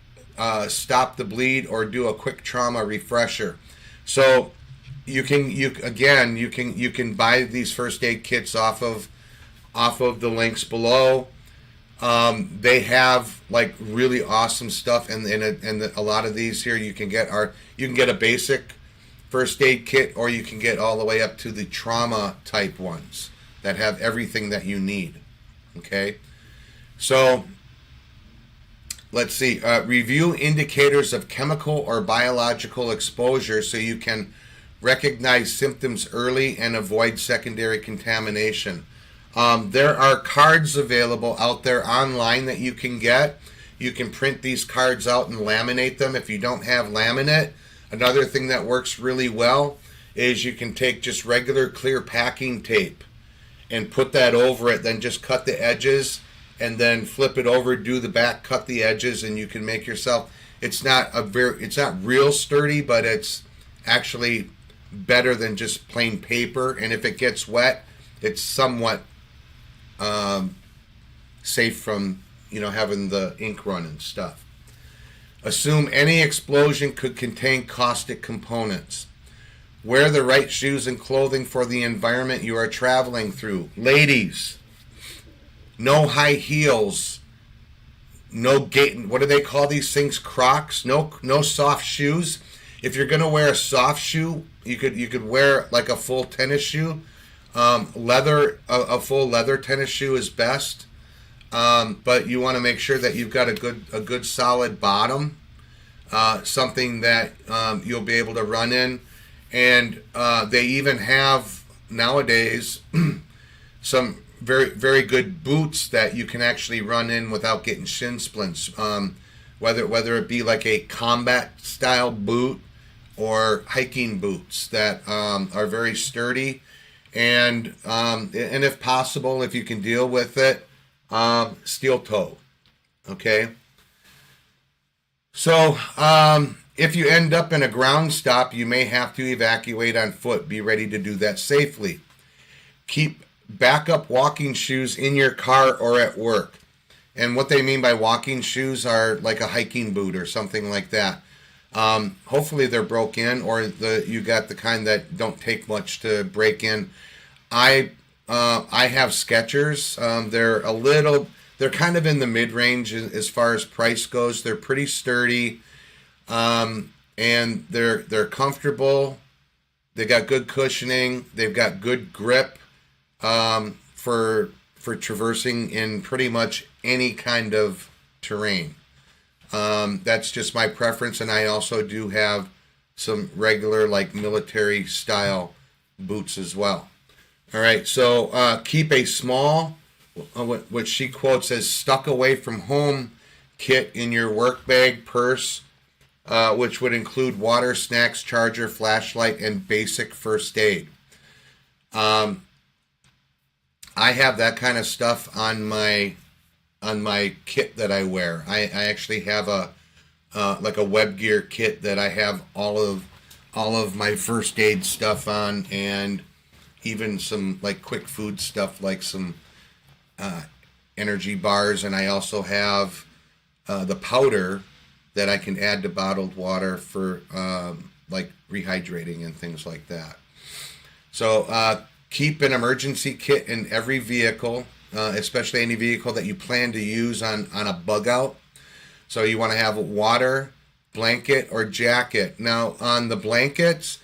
stop the bleed or do a quick trauma refresher. So you can buy these first aid kits off of the links below. They have like really awesome stuff, and a lot of these here you can get a basic first aid kit, or you can get all the way up to the trauma type ones that have everything that you need. Okay, so let's see. Review indicators of chemical or biological exposure so you can recognize symptoms early and avoid secondary contamination. There are cards available out there online that you can get. You can print these cards out and laminate them if you don't have laminate. Another thing that works really well is you can take just regular clear packing tape and put that over it, then just cut the edges and then flip it over, do the back, cut the edges, and you can make yourself, it's not real sturdy, but it's actually better than just plain paper. And if it gets wet, it's somewhat safe from having the ink run and stuff. Assume any explosion could contain caustic components. Wear the right shoes and clothing for the environment you are traveling through. Ladies, no high heels, no gate. What do they call these things? Crocs. No soft shoes. If you're gonna wear a soft shoe, you could wear like a full tennis shoe. Leather, a full leather tennis shoe is best. But you want to make sure that you've got a good solid bottom, something that you'll be able to run in. And they even have nowadays some very, very good boots that you can actually run in without getting shin splints. Whether it be like a combat style boot or hiking boots that are very sturdy, and if possible, if you can deal with it, steel toe. Okay. So if you end up in a ground stop, you may have to evacuate on foot. Be ready to do that safely. Keep backup walking shoes in your car or at work. And what they mean by walking shoes are like a hiking boot or something like that. Hopefully they're broke in, or you got the kind that don't take much to break in. I have Skechers. They're kind of in the mid-range as far as price goes. They're pretty sturdy, and they're comfortable. They got good cushioning. They've got good grip for traversing in pretty much any kind of terrain. That's just my preference, and I also do have some regular like military style boots as well. All right, so keep a small, what she quotes as stuck away from home kit in your work bag, purse, which would include water, snacks, charger, flashlight, and basic first aid. I have that kind of stuff on my kit that I wear. I actually have a like a web gear kit that I have all of my first aid stuff on, and even some like quick food stuff like some energy bars, and I also have the powder that I can add to bottled water for like rehydrating and things like that. So keep an emergency kit in every vehicle, especially any vehicle that you plan to use on a bug out. So you want to have water, blanket, or jacket. Now on the blankets,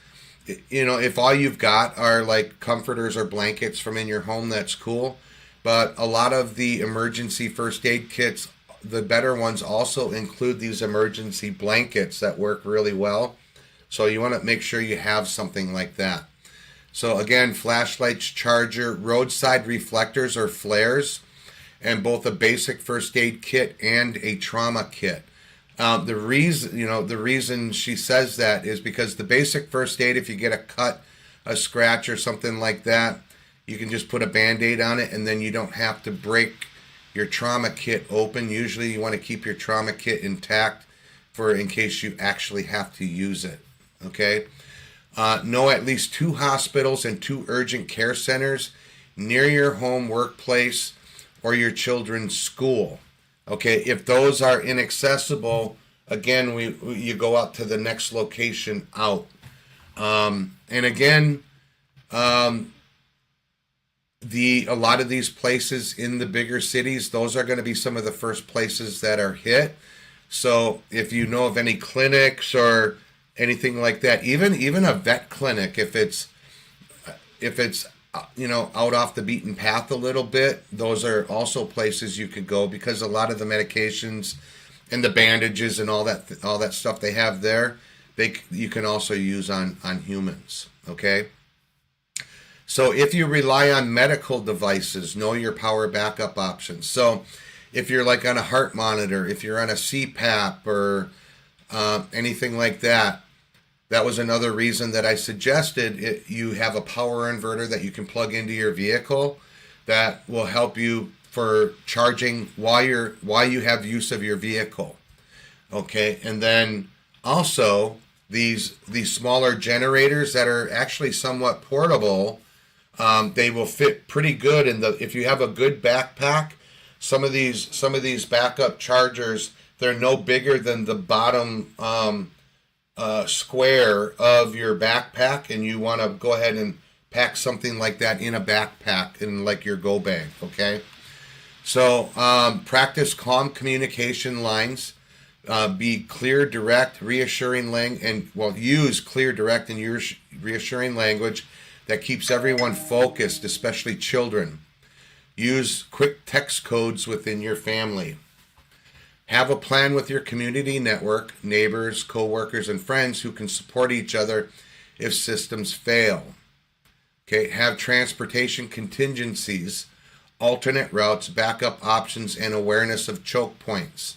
you know, if all you've got are like comforters or blankets from in your home, that's cool. But a lot of the emergency first aid kits, the better ones, also include these emergency blankets that work really well. So you want to make sure you have something like that. So again, flashlights, charger, roadside reflectors or flares, and both a basic first aid kit and a trauma kit. The reason she says that is because the basic first aid, if you get a cut, a scratch, or something like that, you can just put a Band-Aid on it, and then you don't have to break your trauma kit open. Usually you want to keep your trauma kit intact for in case you actually have to use it. Okay? Know at least 2 hospitals and 2 urgent care centers near your home, workplace, or your children's school. Okay, if those are inaccessible, again, you go out to the next location out. And again, a lot of these places in the bigger cities, those are going to be some of the first places that are hit. So if you know of any clinics or anything like that, even a vet clinic, if it's out off the beaten path a little bit, those are also places you could go, because a lot of the medications and the bandages and all that stuff they have there, you can also use on humans. Okay. So if you rely on medical devices, know your power backup options. So if you're like on a heart monitor, if you're on a CPAP or anything like that, that was another reason that I suggested you have a power inverter that you can plug into your vehicle that will help you for charging while you have use of your vehicle. Okay, and then also these smaller generators that are actually somewhat portable. They will fit pretty good if you have a good backpack. Some of these backup chargers, they're no bigger than the bottom square of your backpack, and you want to go ahead and pack something like that in a backpack in like your go bag. Okay, so practice calm communication lines. Be clear, direct, reassuring use clear, direct, and reassuring language that keeps everyone focused, especially children. Use quick text codes within your family. Have a plan with your community network, neighbors, co-workers, and friends who can support each other if systems fail. Okay, have transportation contingencies, alternate routes, backup options, and awareness of choke points.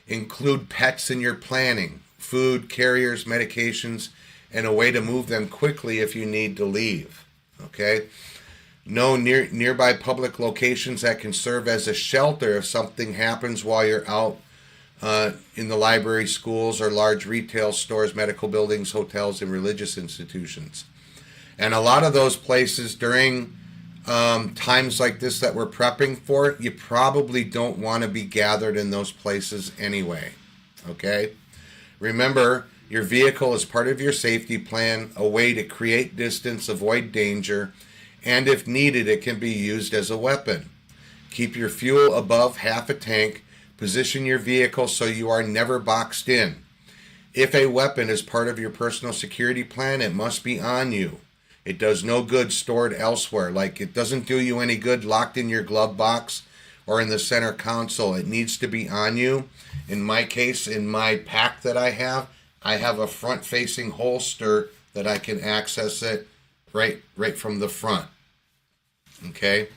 Include pets in your planning, food, carriers, medications, and a way to move them quickly if you need to leave. Okay? Know nearby public locations that can serve as a shelter if something happens while you're out in the library, schools, or large retail stores, medical buildings, hotels, and religious institutions. And a lot of those places during times like this that we're prepping for, you probably don't want to be gathered in those places anyway. Okay? Remember, your vehicle is part of your safety plan, a way to create distance, avoid danger, and if needed, it can be used as a weapon. Keep your fuel above half a tank. Position your vehicle so you are never boxed in. If a weapon is part of your personal security plan, it must be on you. It does no good stored elsewhere. Like, it doesn't do you any good locked in your glove box or in the center console. It needs to be on you. In my case, in my pack that I have a front-facing holster that I can access it right from the front. Okay?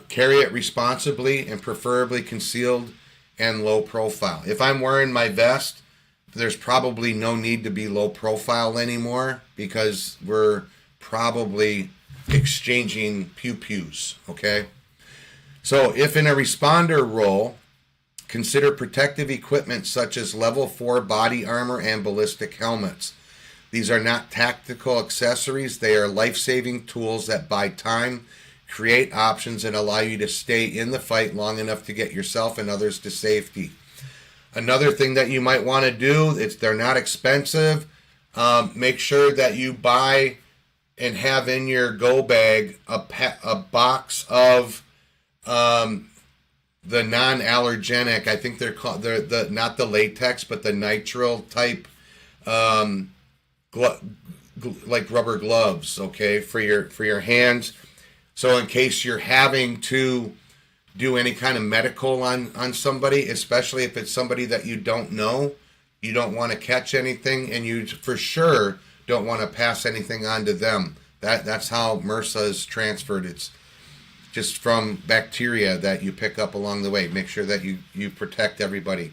Carry it responsibly and preferably concealed and low profile. If I'm wearing my vest, there's probably no need to be low profile anymore, because we're probably exchanging pew-pews, okay? So if in a responder role, consider protective equipment such as level 4 body armor and ballistic helmets. These are not tactical accessories. They are life-saving tools that buy time, create options, and allow you to stay in the fight long enough to get yourself and others to safety. Another thing that you might want to do, they're not expensive. Make sure that you buy and have in your go bag a box of the non-allergenic. I think they're called the not the latex, but the nitrile type, like rubber gloves. Okay, for your hands. So in case you're having to do any kind of medical on somebody, especially if it's somebody that you don't know, you don't want to catch anything, and you for sure don't want to pass anything on to them. That's how MRSA is transferred. It's just from bacteria that you pick up along the way. Make sure that you protect everybody.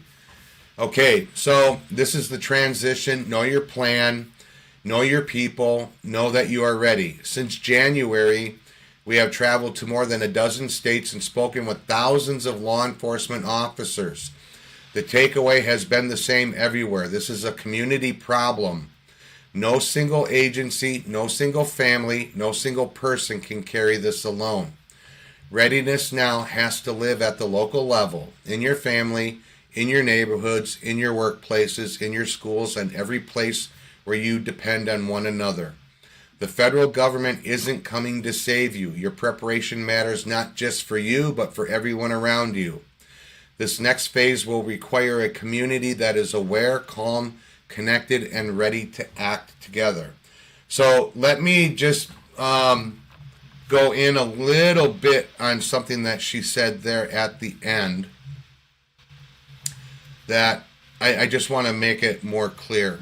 Okay, so this is the transition. Know your plan. Know your people. Know that you are ready. Since January, we have traveled to more than a dozen states and spoken with thousands of law enforcement officers. The takeaway has been the same everywhere. This is a community problem. No single agency, no single family, no single person can carry this alone. Readiness now has to live at the local level, in your family, in your neighborhoods, in your workplaces, in your schools, and every place where you depend on one another. The federal government isn't coming to save you. Your preparation matters not just for you, but for everyone around you. This next phase will require a community that is aware, calm, connected, and ready to act together. So let me just go in a little bit on something that she said there at the end that I just want to make it more clear.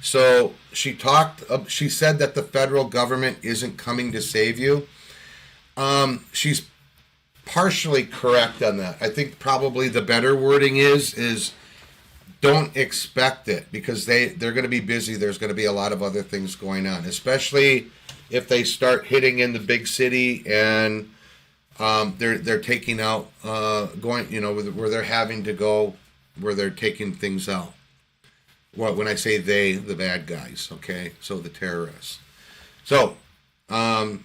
So she said that the federal government isn't coming to save you. She's partially correct on that. I think probably the better wording is don't expect it, because they're going to be busy. There's going to be a lot of other things going on, especially if they start hitting in the big city and they're taking out going, where they're having to go, where they're taking things out. Well, when I say they, the bad guys, okay? So the terrorists. So I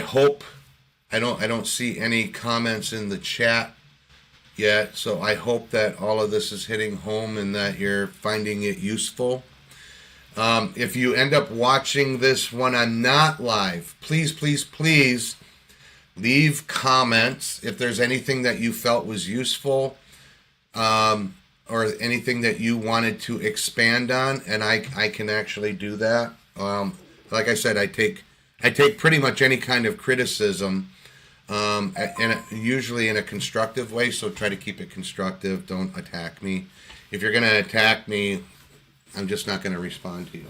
hope I don't see any comments in the chat yet. So I hope that all of this is hitting home and that you're finding it useful. If you end up watching this when I'm not live, please, please, please leave comments if there's anything that you felt was useful. Or anything that you wanted to expand on, and I can actually do that. Like I said, I take pretty much any kind of criticism, and usually in a constructive way. So try to keep it constructive. Don't attack me. If you're gonna attack me, I'm just not gonna respond to you.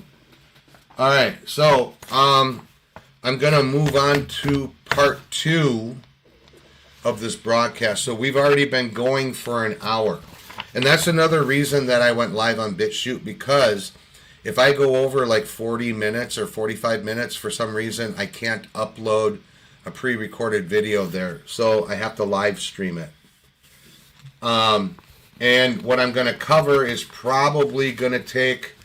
All right. So I'm gonna move on to part 2 of this broadcast. So we've already been going for an hour. And that's another reason that I went live on BitChute, because if I go over like 40 minutes or 45 minutes, for some reason, I can't upload a pre-recorded video there. So I have to live stream it. And what I'm going to cover is probably going to take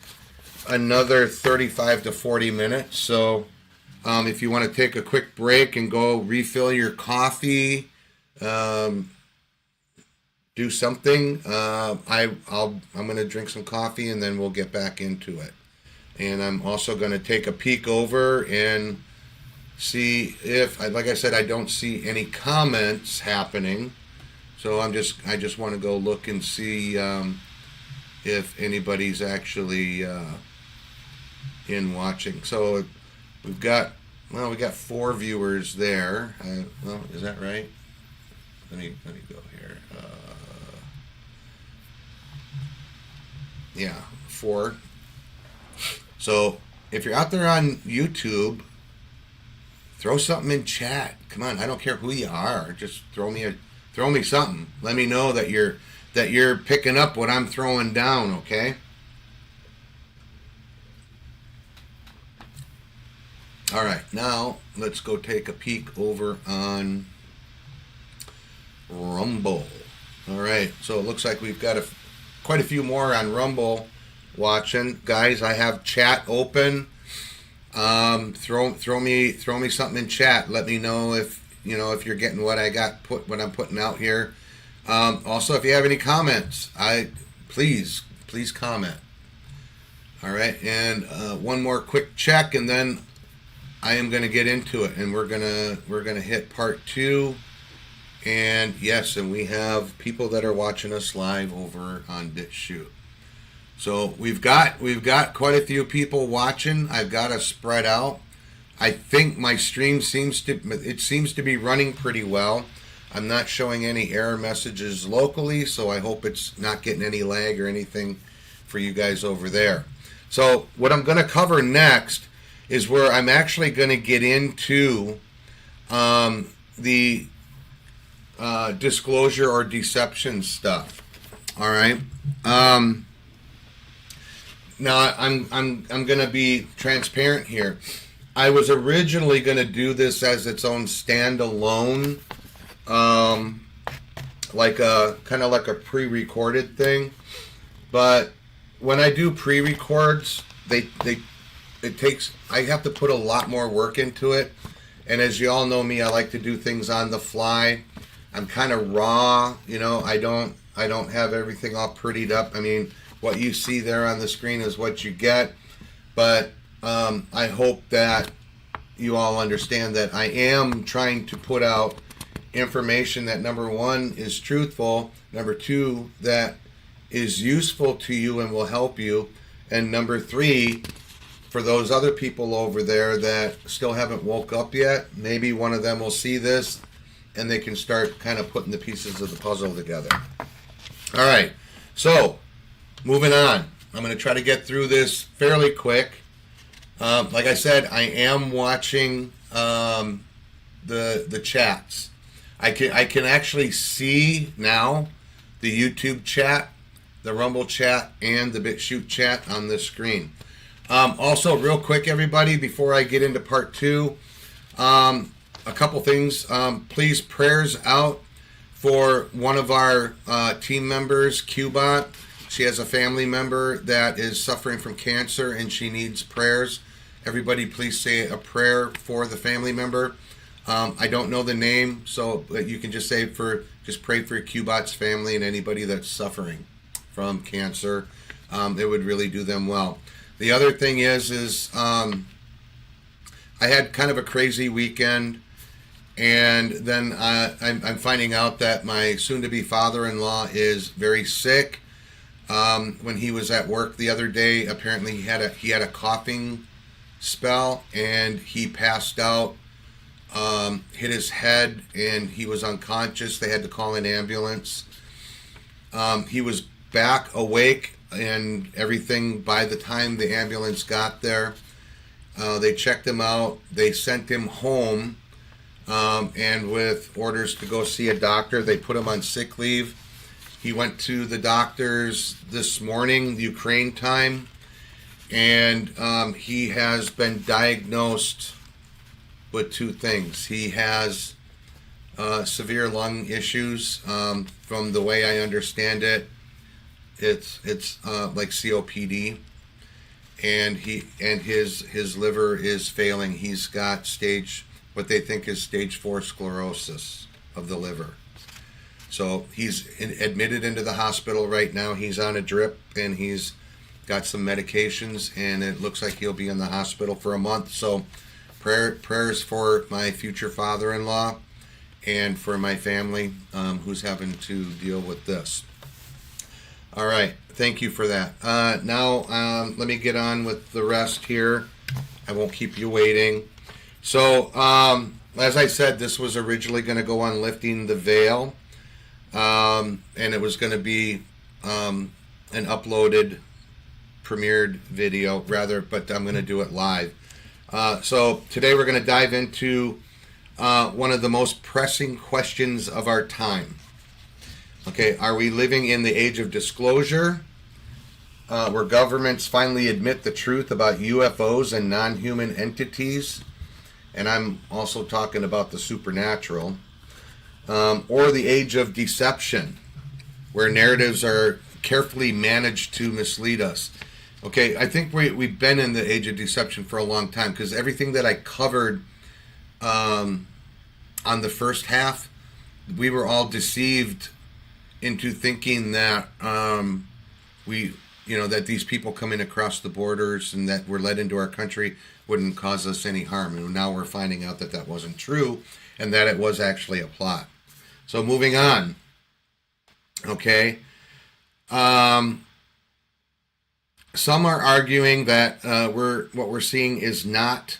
another 35 to 40 minutes. So if you want to take a quick break and go refill your coffee, do something. I'm going to drink some coffee and then we'll get back into it. And I'm also going to take a peek over and see if, like I said, I don't see any comments happening. So I just want to go look and see if anybody's actually in watching. So we got 4 viewers there. Well, is that right? Let me go here. Yeah, 4. So if you're out there on YouTube, throw something in chat. Come on, I don't care who you are. Just throw me something. Let me know that you're picking up what I'm throwing down. Okay. All right, now let's go take a peek over on Rumble. All right, so it looks like we've got quite a few more on Rumble watching. Guys, I have chat open. Throw me something in chat. Let me know if you're getting what I'm putting out here. Also, if you have any comments, please comment. All right, and one more quick check, and then I am going to get into it, and we're gonna hit part 2. And yes, and we have people that are watching us live over on BitChute. So we've got quite a few people watching. I've got to spread out. I think my stream seems to be running pretty well. I'm not showing any error messages locally, so I hope it's not getting any lag or anything for you guys over there. So what I'm going to cover next is where I'm actually going to get into the disclosure or deception stuff. All right. Now I'm going to be transparent here. I was originally going to do this as its own standalone, like a kind of like a pre-recorded thing. But when I do pre-records, I have to put a lot more work into it. And as you all know me, I like to do things on the fly. I'm kind of raw, I don't have everything all prettied up. I mean, what you see there on the screen is what you get. But I hope that you all understand that I am trying to put out information that, number one, is truthful, number two, that is useful to you and will help you, and number three, for those other people over there that still haven't woke up yet, maybe one of them will see this and they can start kind of putting the pieces of the puzzle together. All right, so moving on. I'm going to try to get through this fairly quick. Like I said, I am watching the chats. I can actually see now the YouTube chat, the Rumble chat, and the BitChute chat on this screen. Also, real quick, everybody, before I get into part 2, a couple things. Please, prayers out for one of our team members, Qbot. She has a family member that is suffering from cancer, and she needs prayers. Everybody, please say a prayer for the family member. I don't know the name, so you can just say just pray for Qbot's family and anybody that's suffering from cancer. It would really do them well. The other thing is I had kind of a crazy weekend, and then I'm finding out that my soon-to-be father-in-law is very sick. When he was at work the other day, apparently he had a coughing spell, and he passed out, hit his head, and he was unconscious. They had to call an ambulance. He was back awake and everything by the time the ambulance got there. They checked him out. They sent him home, and with orders to go see a doctor, they put him on sick leave. He went to the doctors this morning, Ukraine time, and he has been diagnosed with 2 things. He has severe lung issues. From the way I understand it, it's like COPD, and his liver is failing. He's got what they think is stage 4 sclerosis of the liver. So he's admitted into the hospital right now. He's on a drip, and he's got some medications, and it looks like he'll be in the hospital for a month. So prayers for my future father-in-law and for my family who's having to deal with this. All right, thank you for that. Now let me get on with the rest here. I won't keep you waiting. So as I said, this was originally going to go on lifting the veil, and it was going to be an uploaded, premiered video rather, but I'm going to do it live. So today we're going to dive into one of the most pressing questions of our time. Okay, are we living in the age of disclosure, where governments finally admit the truth about UFOs and non-human entities? and I'm also talking about the supernatural, or the age of deception, where narratives are carefully managed to mislead us. Okay, I think we've been in the age of deception for a long time, because everything that I covered on the first half, we were all deceived into thinking that that these people coming across the borders and that were let into our country wouldn't cause us any harm. And now we're finding out that that wasn't true, and that it was actually a plot. So moving on. Okay. Some are arguing that what we're seeing is not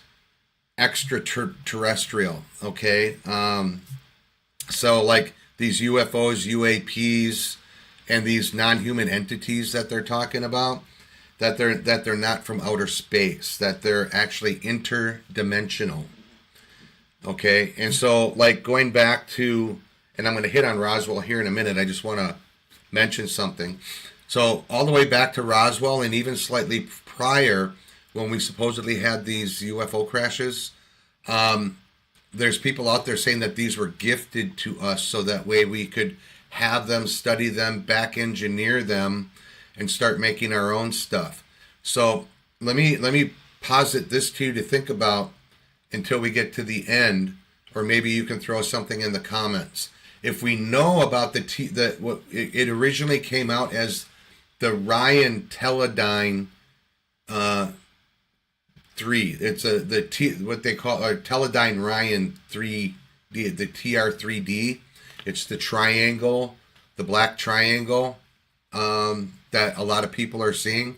extraterrestrial. Okay. So like these UFOs, UAPs, and these non-human entities that they're talking about, that they're not from outer space, that they're actually interdimensional. Okay, and so like going back to, and I'm going to hit on Roswell here in a minute, I just want to mention something. So all the way back to Roswell, and even slightly prior, when we supposedly had these UFO crashes, there's people out there saying that these were gifted to us so that way we could have them, study them, back engineer them, and start making our own stuff. So let me posit this to you to think about until we get to the end, or maybe you can throw something in the comments. If we know about what it originally came out as the Ryan Teledyne 3. It's what they call a Teledyne Ryan 3D, the TR3D. It's the triangle, the black triangle that a lot of people are seeing.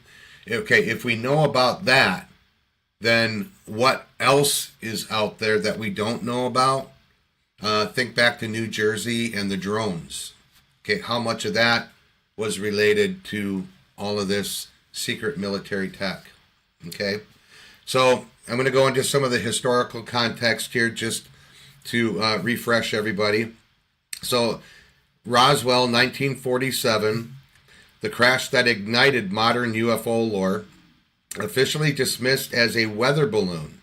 Okay, if we know about that, then what else is out there that we don't know about? Think back to New Jersey and the drones. Okay, how much of that was related to all of this secret military tech? Okay, so I'm going to go into some of the historical context here just to refresh everybody. So Roswell, 1947, the crash that ignited modern UFO lore, officially dismissed as a weather balloon,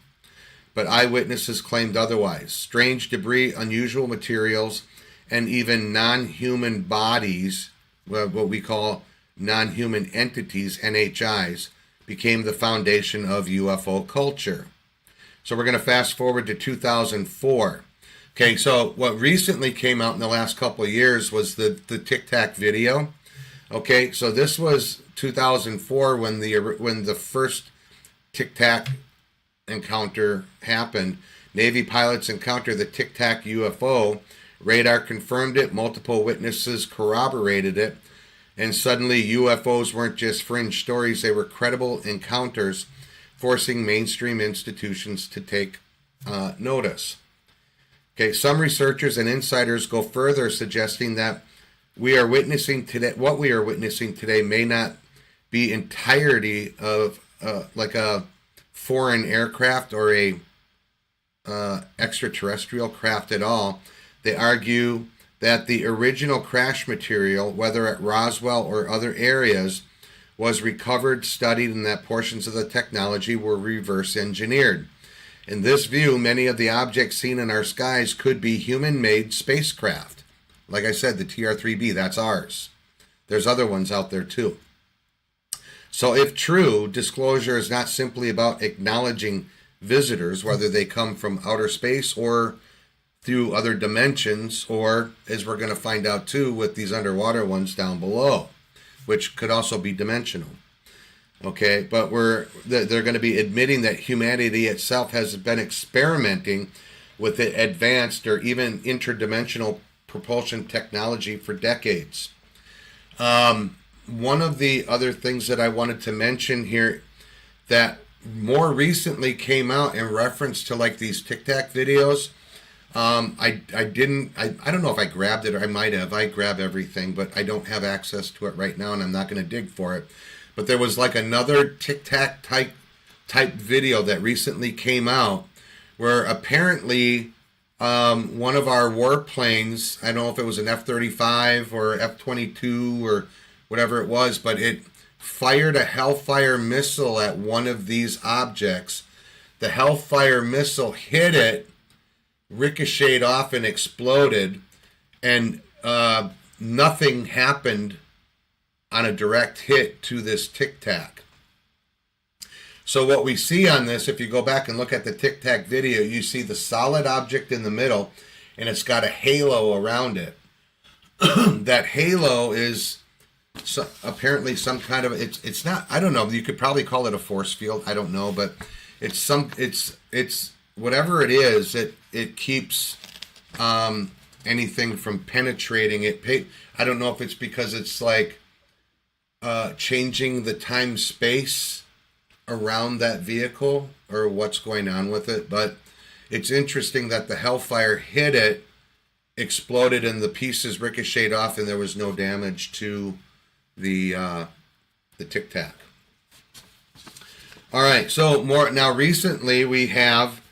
but eyewitnesses claimed otherwise. Strange debris, unusual materials, and even non-human bodies, what we call non-human entities, NHIs, became the foundation of UFO culture. So we're going to fast forward to 2004. Okay, so what recently came out in the last couple of years was the Tic Tac video. Okay, so this was 2004 when the first Tic Tac encounter happened. Navy pilots encountered the Tic Tac UFO. Radar confirmed it. Multiple witnesses corroborated it. And suddenly UFOs weren't just fringe stories. They were credible encounters, forcing mainstream institutions to take notice. Okay, some researchers and insiders go further, suggesting that what we are witnessing today may not be entirety of like a foreign aircraft or a extraterrestrial craft at all. They argue that the original crash material, whether at Roswell or other areas, was recovered, studied, and that portions of the technology were reverse engineered. In this view, many of the objects seen in our skies could be human-made spacecraft. Like I said, the TR-3B, that's ours. There's other ones out there too. So if true, disclosure is not simply about acknowledging visitors, whether they come from outer space or through other dimensions, or, as we're going to find out too with these underwater ones down below, which could also be dimensional. Okay, but they're going to be admitting that humanity itself has been experimenting with the advanced or even interdimensional propulsion technology for decades. One of the other things that I wanted to mention here that more recently came out in reference to like these Tic Tac videos, I don't know if I grabbed it, or I might have. I grab everything, but I don't have access to it right now, and I'm not going to dig for it. But there was like another Tic Tac type video that recently came out where apparently one of our warplanes, I don't know if it was an F-35 or F-22 or whatever it was, but it fired a Hellfire missile at one of these objects the Hellfire missile hit it, ricocheted off and exploded, and nothing happened on a direct hit to this Tic Tac. So what we see on this, if you go back and look at the Tic Tac video, you see the solid object in the middle, and it's got a halo around it. That halo is apparently some kind of, it's not, I don't know, you could probably call it a force field, I don't know, but it's whatever it is, it keeps anything from penetrating it. I don't know if it's because it's like changing the time space around that vehicle or what's going on with it, but it's interesting that the Hellfire hit it, exploded, and the pieces ricocheted off, and there was no damage to the Tic Tac. All right, so now recently we have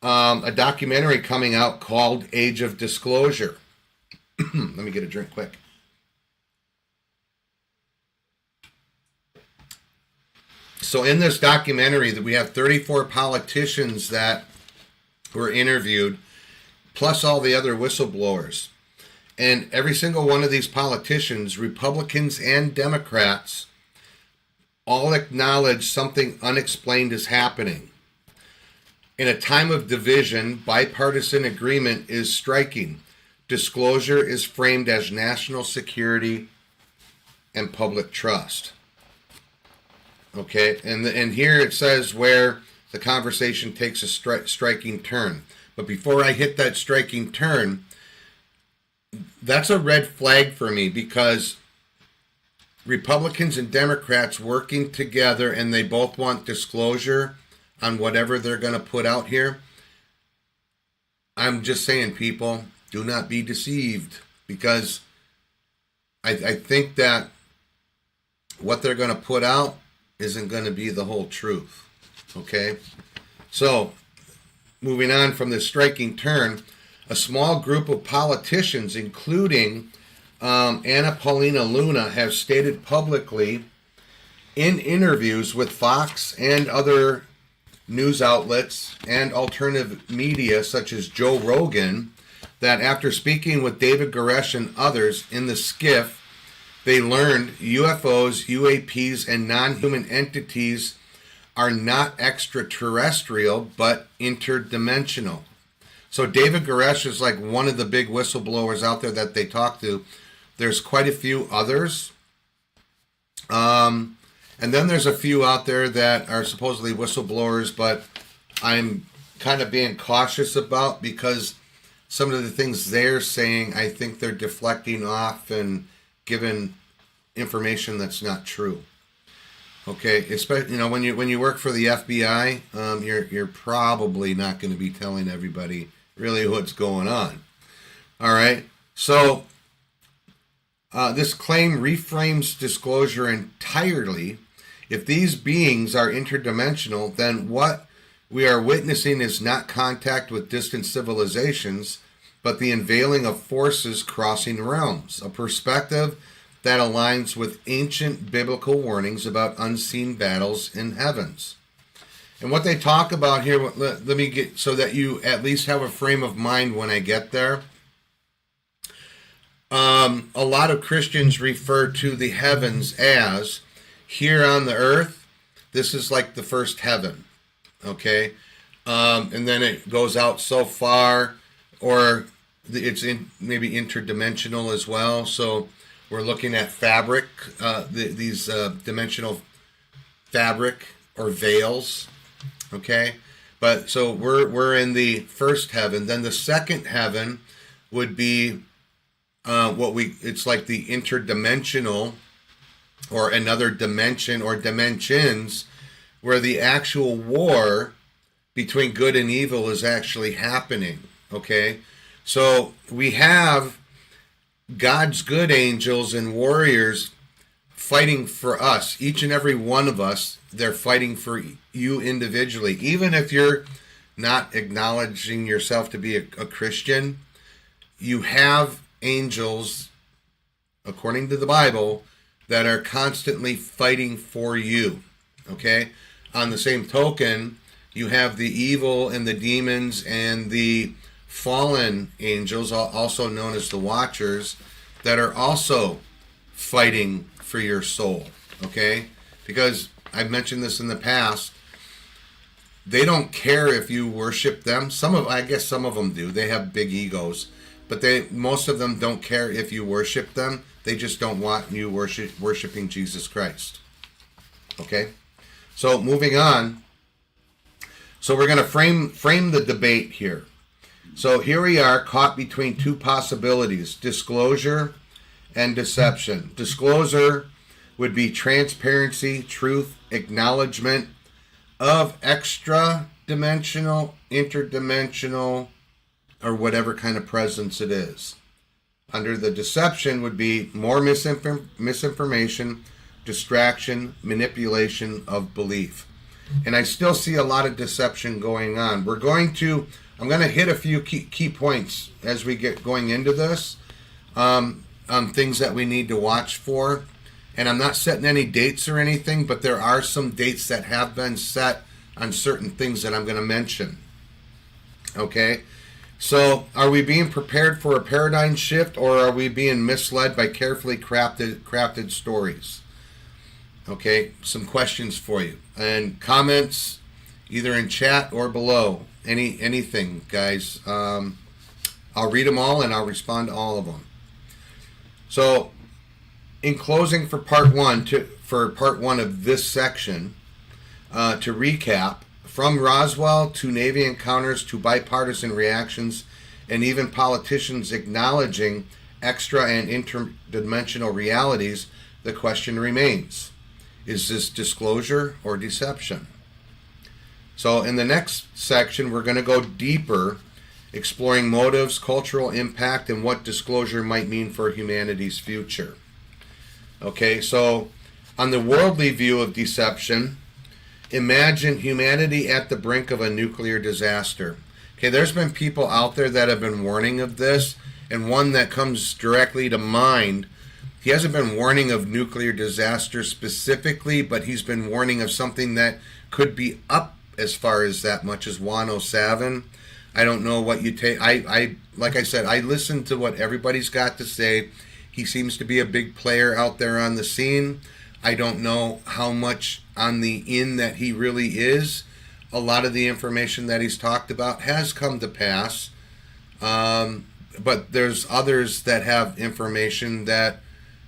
a documentary coming out called Age of Disclosure. Let me get a drink quick. So in this documentary, that we have 34 politicians that were interviewed, plus all the other whistleblowers. And every single one of these politicians, Republicans and Democrats, all acknowledge something unexplained is happening. In a time of division, bipartisan agreement is striking. Disclosure is framed as national security and public trust. Okay, and here it says where the conversation takes a striking turn. But before I hit that striking turn, that's a red flag for me, because Republicans and Democrats working together, and they both want disclosure on whatever they're going to put out here. I'm just saying, people, do not be deceived, because I think that what they're going to put out isn't going to be the whole truth. Okay? So, moving on from this striking turn, a small group of politicians, including Anna Paulina Luna, have stated publicly in interviews with Fox and other news outlets and alternative media such as Joe Rogan, that after speaking with David Koresh and others in the skiff, they learned UFOs, UAPs, and non-human entities are not extraterrestrial, but interdimensional. So David Koresh is like one of the big whistleblowers out there that they talk to. There's quite a few others. And then there's a few out there that are supposedly whistleblowers, but I'm kind of being cautious about, because some of the things they're saying, I think they're deflecting off and giving information that's not true. Okay, especially when you work for the FBI, you're probably not going to be telling everybody really what's going on. All right, so this claim reframes disclosure entirely. If these beings are interdimensional, then what we are witnessing is not contact with distant civilizations, but the unveiling of forces crossing realms, a perspective that aligns with ancient biblical warnings about unseen battles in heavens. And what they talk about here, let me get, so that you at least have a frame of mind when I get there. A lot of Christians refer to the heavens as, here on the earth, this is like the first heaven, okay? And then it goes out so far, or it's maybe interdimensional as well. So we're looking at fabric, these dimensional fabric or veils, okay? But so we're in the first heaven. Then the second heaven would be it's like the interdimensional, or another dimension or dimensions, where the actual war between good and evil is actually happening, okay? So we have God's good angels and warriors fighting for us. Each and every one of us, they're fighting for you individually. Even if you're not acknowledging yourself to be a Christian, you have angels, according to the Bible, that are constantly fighting for you, okay? On the same token, you have the evil and the demons and the fallen angels, also known as the Watchers, that are also fighting for your soul, okay? Because I've mentioned this in the past, they don't care if you worship them. I guess some of them do. They have big egos, but most of them don't care if you worship them. They just don't want you worshiping Jesus Christ. Okay? So moving on. So we're going to frame the debate here. So here we are, caught between two possibilities, disclosure and deception. Disclosure would be transparency, truth, acknowledgement of extra-dimensional, interdimensional, or whatever kind of presence it is. Under the deception would be more misinformation, distraction, manipulation of belief. And I still see a lot of deception going on. I'm going to hit a few key points as we get going into this, things that we need to watch for. And I'm not setting any dates or anything, but there are some dates that have been set on certain things that I'm going to mention. Okay? So, are we being prepared for a paradigm shift, or are we being misled by carefully crafted stories? Okay, some questions for you. And comments, either in chat or below. Anything, guys. I'll read them all and I'll respond to all of them. So, in closing for part one of this section, to recap, from Roswell to Navy encounters to bipartisan reactions and even politicians acknowledging extra and interdimensional realities, the question remains, is this disclosure or deception? So in the next section, we're going to go deeper, exploring motives, cultural impact, and what disclosure might mean for humanity's future. Okay, so on the worldly view of deception, imagine humanity at the brink of a nuclear disaster. Okay, there's been people out there that have been warning of this, and one that comes directly to mind, he hasn't been warning of nuclear disaster specifically, but he's been warning of something that could be up as far as that much as Juan 07. I don't know what you take. Like I said, I listen to what everybody's got to say. He seems to be a big player out there on the scene. I don't know how much on the in that he really is. A lot of the information that he's talked about has come to pass. But there's others that have information that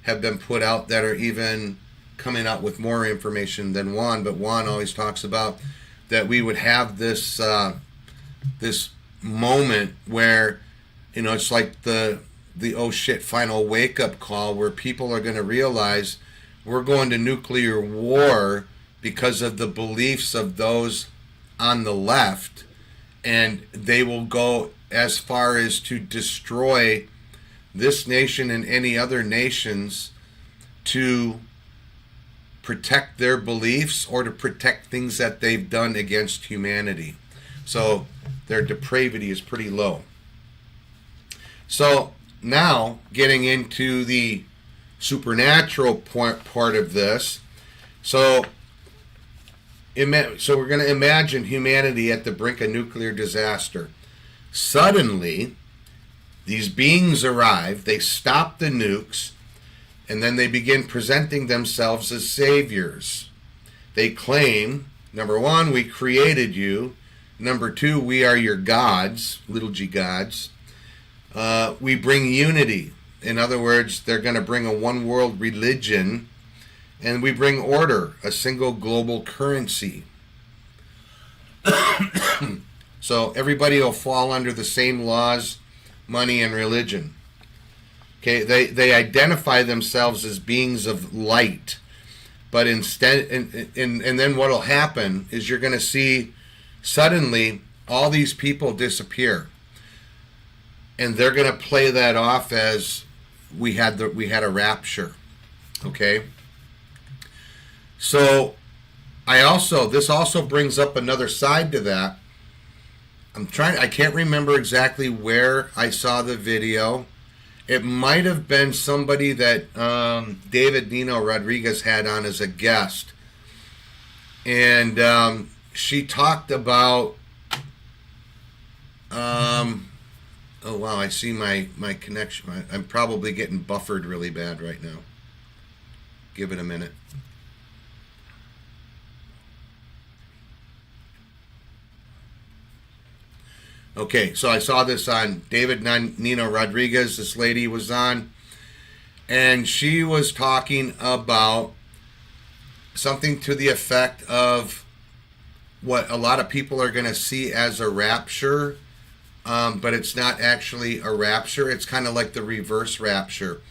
have been put out that are even coming out with more information than Juan. But Juan always talks about that we would have this this moment where, you know, it's like the oh shit final wake up call where people are going to realize we're going to nuclear war because of the beliefs of those on the left, and they will go as far as to destroy this nation and any other nations to protect their beliefs or to protect things that they've done against humanity. So their depravity is pretty low. So now getting into the supernatural part of this. So we're going to imagine humanity at the brink of nuclear disaster. Suddenly, these beings arrive, they stop the nukes, and then they begin presenting themselves as saviors. They claim, number one, we created you. Number two, we are your gods, little g gods. We bring unity. In other words, they're going to bring a one world religion, and we bring order, a single global currency. So everybody will fall under the same laws, money, and religion. Okay, they identify themselves as beings of light, but instead, and then what'll happen is you're going to see suddenly all these people disappear, and they're going to play that off as we had a rapture. Okay. So this also brings up another side to that. I can't remember exactly where I saw the video. It might have been somebody that David Nino Rodriguez had on as a guest. And she talked about, oh wow, I see my connection. I'm probably getting buffered really bad right now. Give it a minute. Okay, so I saw this on David Nino Rodriguez. This lady was on, and she was talking about something to the effect of what a lot of people are going to see as a rapture, but it's not actually a rapture. It's kind of like the reverse rapture,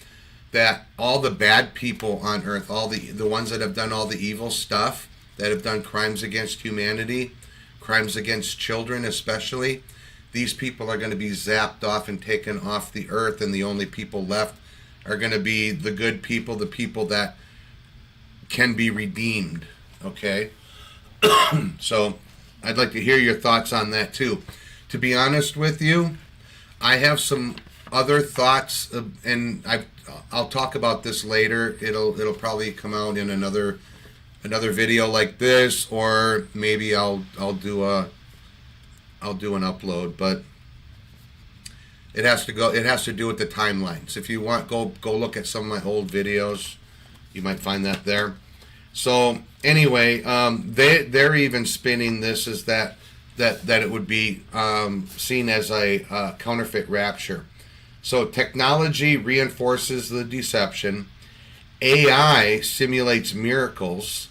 that all the bad people on earth, all the ones that have done all the evil stuff, that have done crimes against humanity, crimes against children especially, these people are going to be zapped off and taken off the earth, and the only people left are going to be the good people, the people that can be redeemed. Okay? So I'd like to hear your thoughts on that too. To be honest with you, I have some other thoughts, and I'll talk about this later. It'll probably come out in another video like this, or maybe I'll do an upload, but it has to do with the timelines. If you want, go look at some of my old videos. You might find that there. So anyway, they're even spinning this as that it would be seen as a counterfeit rapture. So technology reinforces the deception. AI simulates miracles,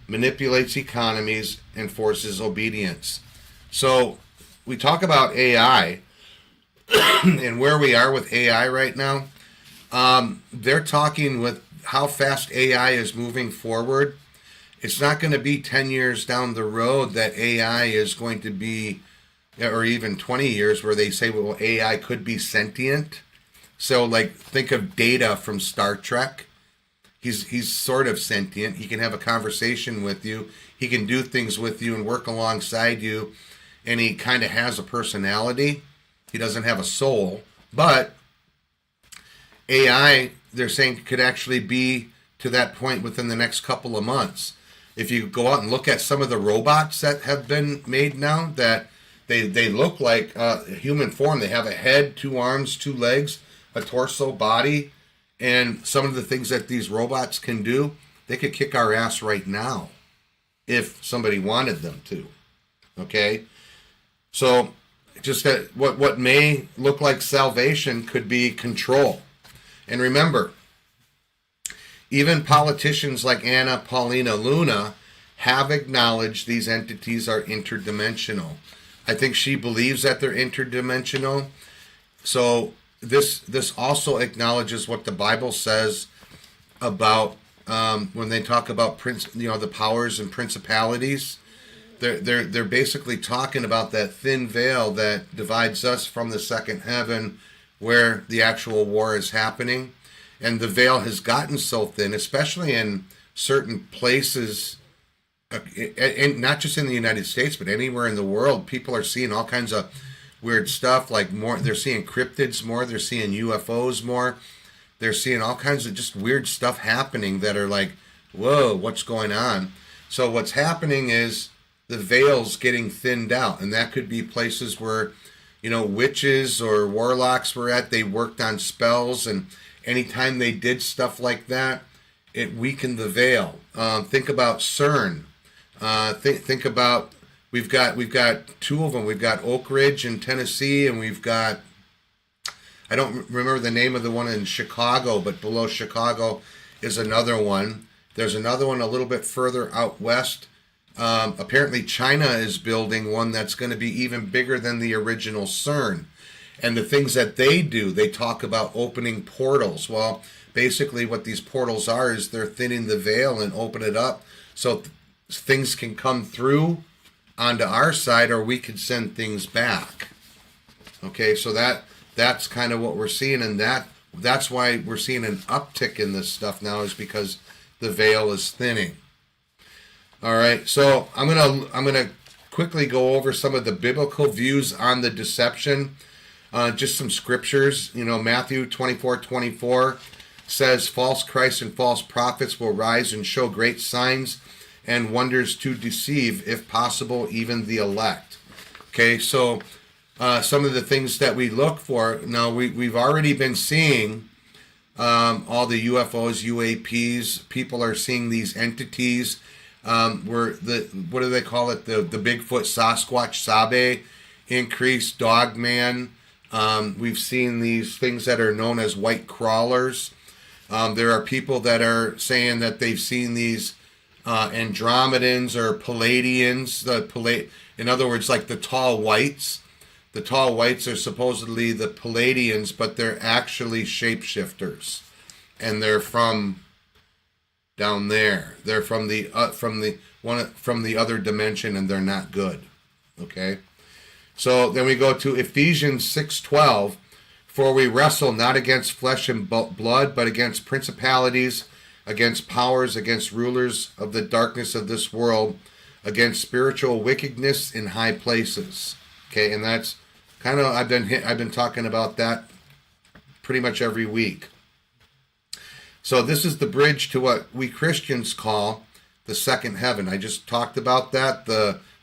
manipulates economies, and forces obedience. So we talk about AI and where we are with AI right now. They're talking with how fast AI is moving forward. It's not going to be 10 years down the road that AI is going to be, or even 20 years, where they say, well, AI could be sentient. So, like, think of Data from Star Trek. He's sort of sentient. He can have a conversation with you. He can do things with you and work alongside you. And he kind of has a personality. He doesn't have a soul. But AI, they're saying, could actually be to that point within the next couple of months. If you go out and look at some of the robots that have been made now, that they look like human form. They have a head, 2 arms, 2 legs, a torso, body, and some of the things that these robots can do, they could kick our ass right now if somebody wanted them to. Okay? So just that what may look like salvation could be control. And remember, even politicians like Anna Paulina Luna have acknowledged these entities are interdimensional. I think she believes that they're interdimensional. So this also acknowledges what the Bible says about when they talk about the powers and principalities. They're basically talking about that thin veil that divides us from the second heaven, where the actual war is happening. And the veil has gotten so thin, especially in certain places, and not just in the United States, but anywhere in the world. People are seeing all kinds of weird stuff, like they're seeing cryptids more, they're seeing UFOs more, they're seeing all kinds of just weird stuff happening that are like, whoa, what's going on? So what's happening is the veil's getting thinned out, and that could be places where, witches or warlocks were at. They worked on spells, and anytime they did stuff like that, it weakened the veil. Think about CERN. Think about we've got 2 of them. We've got Oak Ridge in Tennessee, and we've got, I don't remember the name of the one in Chicago, but below Chicago is another one. There's another one a little bit further out west. Apparently China is building one that's going to be even bigger than the original CERN. And the things that they do, they talk about opening portals. Well, basically what these portals are is they're thinning the veil and open it up so things can come through onto our side, or we could send things back. Okay, so that's kind of what we're seeing, and that's why we're seeing an uptick in this stuff now, is because the veil is thinning. All right, so I'm gonna quickly go over some of the biblical views on the deception. Just some scriptures. Matthew 24:24 says, false Christs and false prophets will rise and show great signs and wonders to deceive, if possible, even the elect. Okay, so some of the things that we look for. Now, we've already been seeing all the UFOs, UAPs. People are seeing these entities. What do they call it? The Bigfoot, Sasquatch, Sabe, increased, Dogman. We've seen these things that are known as white crawlers. There are people that are saying that they've seen these Andromedans or Palladians. In other words, like the tall whites. The tall whites are supposedly the Palladians, but they're actually shapeshifters, and they're from down there. They're from the other dimension, and they're not good. Okay. So then we go to Ephesians 6:12. For we wrestle not against flesh and blood, but against principalities, against powers, against rulers of the darkness of this world, against spiritual wickedness in high places. Okay, and that's kind of I've been talking about that pretty much every week. So this is the bridge to what we Christians call the second heaven. I just talked about that,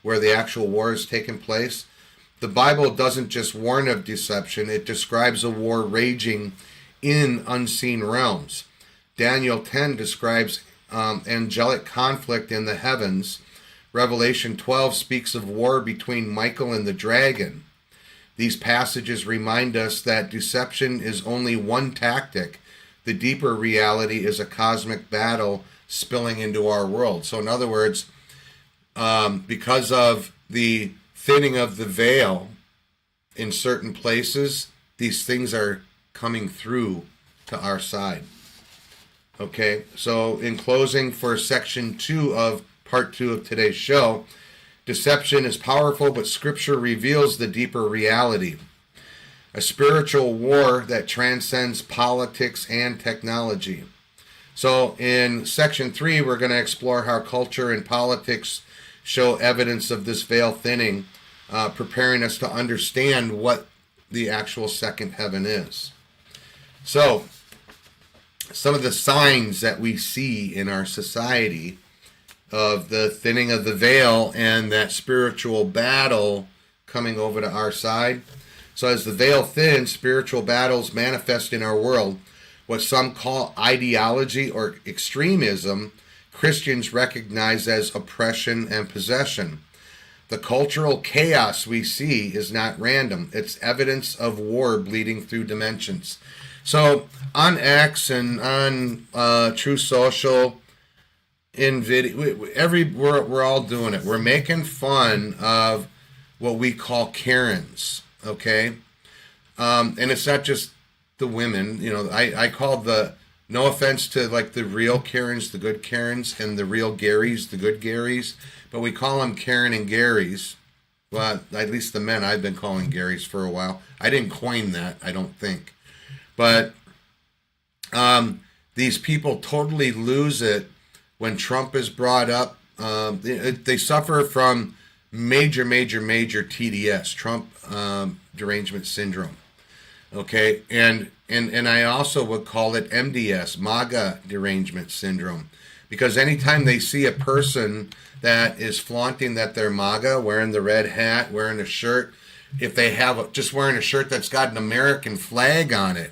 where the actual war is taking place. The Bible doesn't just warn of deception, it describes a war raging in unseen realms. Daniel 10 describes angelic conflict in the heavens. Revelation 12 speaks of war between Michael and the dragon. These passages remind us that deception is only one tactic. The deeper reality is a cosmic battle spilling into our world. So in other words, because of the thinning of the veil in certain places, these things are coming through to our side. Okay, so in closing for section 2 of part 2 of today's show, deception is powerful, but Scripture reveals the deeper reality. A spiritual war that transcends politics and technology. So in section 3, we're going to explore how culture and politics show evidence of this veil thinning, preparing us to understand what the actual second heaven is. So, some of the signs that we see in our society of the thinning of the veil and that spiritual battle coming over to our side. So as the veil thins, spiritual battles manifest in our world. What some call ideology or extremism, Christians recognize as oppression and possession. The cultural chaos we see is not random. It's evidence of war bleeding through dimensions. So on X and on True Social, in video, we're all doing it. We're making fun of what we call Karens, okay? And it's not just the women. You know, I call no offense to like the real Karens, the good Karens, and the real Garys, the good Garys, but we call them Karen and Garys. Well, at least the men I've been calling Garys for a while. I didn't coin that, I don't think. But these people totally lose it when Trump is brought up. They suffer from major TDS, Trump derangement syndrome. Okay, and I also would call it MDS, MAGA derangement syndrome, because anytime they see a person that is flaunting that they're MAGA, wearing the red hat, wearing a shirt, if they have just wearing a shirt that's got an American flag on it,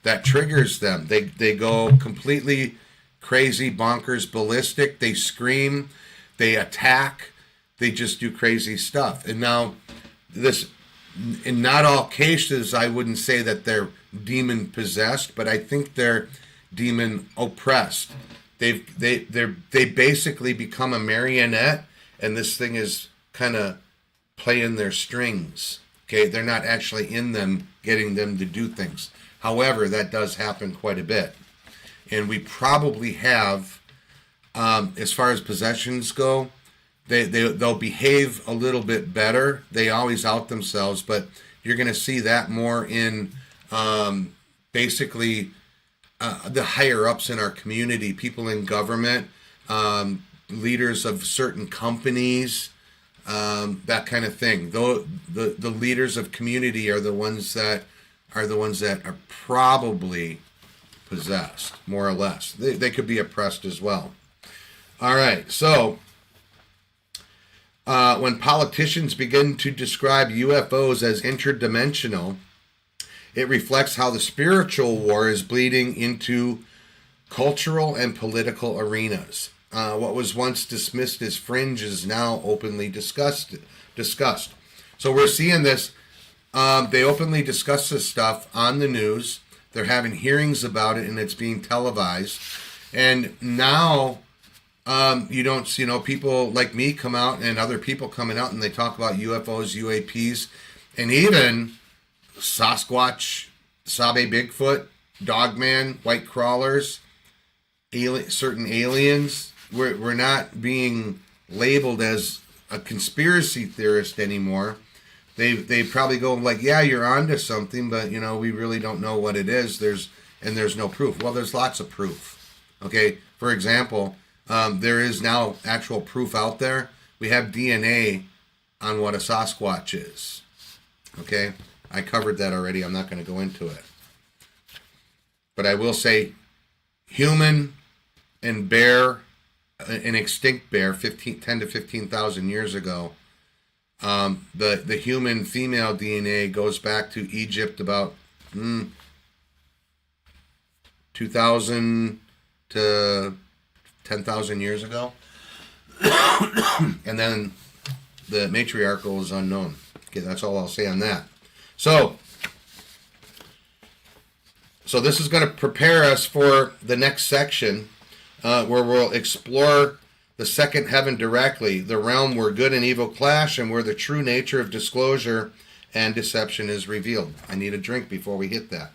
that triggers them. They go completely crazy, bonkers, ballistic. They scream, they attack, they just do crazy stuff. And now, in not all cases, I wouldn't say that they're demon possessed, but I think they're demon oppressed. They basically become a marionette, and this thing is kind of playing their strings. Okay, they're not actually in them, getting them to do things. However, that does happen quite a bit. And we probably have, as far as possessions go, they'll behave a little bit better. They always out themselves, but you're going to see that more in basically the higher-ups in our community, people in government, leaders of certain companies, that kind of thing. Though the leaders of community are the ones that are probably possessed, more or less. They could be oppressed as well. All right, so when politicians begin to describe UFOs as interdimensional, it reflects how the spiritual war is bleeding into cultural and political arenas. What was once dismissed as fringe is now openly discussed. So we're seeing this. They openly discuss this stuff on the news. They're having hearings about it, and it's being televised. And now you don't see, people like me come out and other people coming out and they talk about UFOs, UAPs, and even Sasquatch, Sabe Bigfoot, Dogman, white crawlers, certain aliens. We're not being labeled as a conspiracy theorist anymore. They probably go like, yeah, you're onto something, but we really don't know what it is. There's no proof. Well, there's lots of proof. Okay, for example, there is now actual proof out there. We have DNA on what a Sasquatch is. Okay, I covered that already. I'm not going to go into it, but I will say, human and bear. An extinct bear 10 to 15,000 years ago. The human female DNA goes back to Egypt about 2,000 to 10,000 years ago. And then the matriarchal is unknown. Okay, that's all I'll say on that. So this is going to prepare us for the next section, where we'll explore the second heaven directly, the realm where good and evil clash and where the true nature of disclosure and deception is revealed. I need a drink before we hit that.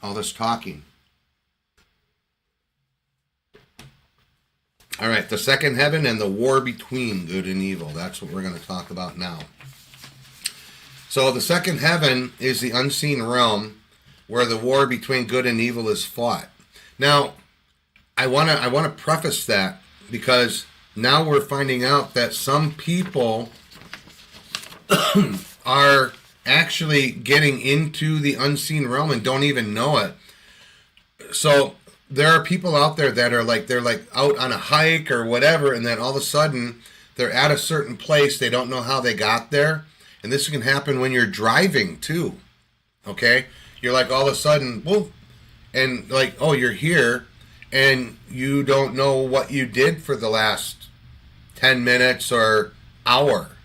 All this talking. All right, the second heaven and the war between good and evil. That's what we're going to talk about now. So the second heaven is the unseen realm where the war between good and evil is fought. Now, I want to preface that because now we're finding out that some people are actually getting into the unseen realm and don't even know it. So there are people out there that are they're out on a hike or whatever, and then all of a sudden they're at a certain place. They don't know how they got there. And this can happen when you're driving too. Okay? You're all of a sudden, whoa, and oh, you're here. And you don't know what you did for the last 10 minutes or hour.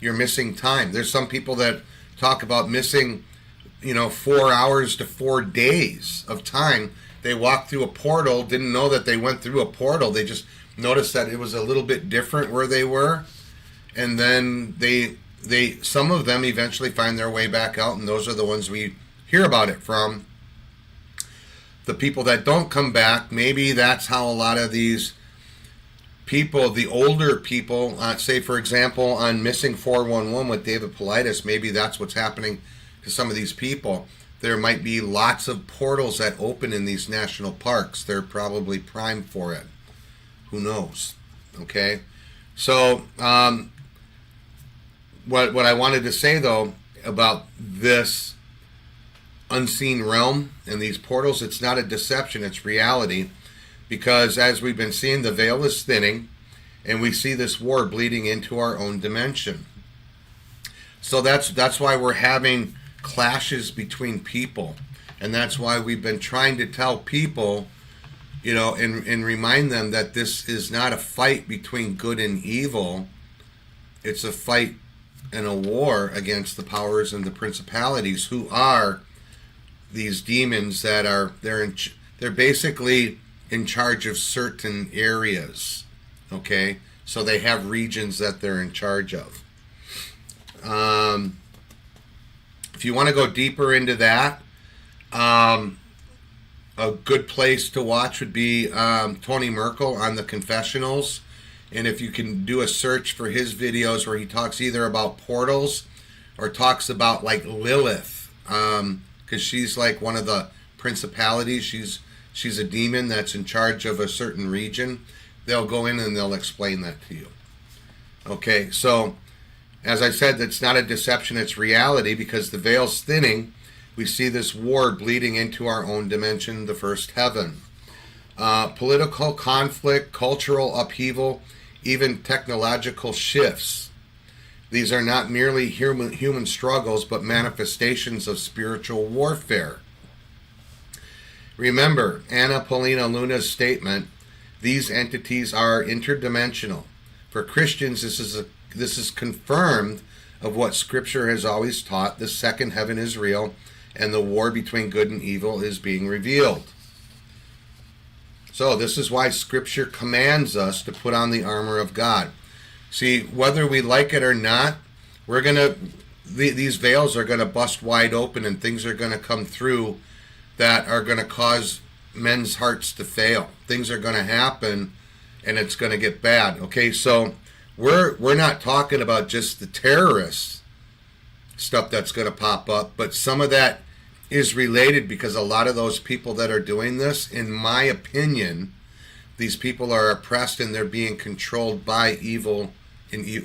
You're missing time. There's some people that talk about missing, 4 hours to 4 days of time. They walked through a portal, didn't know that they went through a portal. They just noticed that it was a little bit different where they were. And then some of them eventually find their way back out, and those are the ones we hear about it from. The people that don't come back, maybe that's how a lot of these people, the older people, say for example on Missing 411 with David Paulides, maybe that's what's happening to some of these people. There might be lots of portals that open in these national parks. They're probably primed for it. Who knows? Okay, so what I wanted to say though about this unseen realm and these portals, it's not a deception, it's reality, because as we've been seeing, the veil is thinning and we see this war bleeding into our own dimension. So that's why we're having clashes between people, and that's why we've been trying to tell people, and remind them that this is not a fight between good and evil. It's a fight and a war against the powers and the principalities who are these demons that they're basically in charge of certain areas. Okay, so they have regions that they're in charge of. If you want to go deeper into that, a good place to watch would be Tony Merkel on the Confessionals. And if you can do a search for his videos where he talks either about portals or talks about Lilith, because she's one of the principalities. She's a demon that's in charge of a certain region. They'll go in and they'll explain that to you. Okay, so as I said, it's not a deception, it's reality, because the veil's thinning. We see this war bleeding into our own dimension, the first heaven. Political conflict, cultural upheaval, even technological shifts. These are not merely human struggles, but manifestations of spiritual warfare. Remember Anna Paulina Luna's statement, these entities are interdimensional. For Christians, this is confirmed of what Scripture has always taught. The second heaven is real, and the war between good and evil is being revealed. So this is why Scripture commands us to put on the armor of God. See, whether we like it or not, these veils are going to bust wide open, and things are going to come through that are going to cause men's hearts to fail. Things are going to happen, and it's going to get bad. Okay, so we're not talking about just the terrorist stuff that's going to pop up, but some of that is related because a lot of those people that are doing this, in my opinion, these people are oppressed and they're being controlled by evil,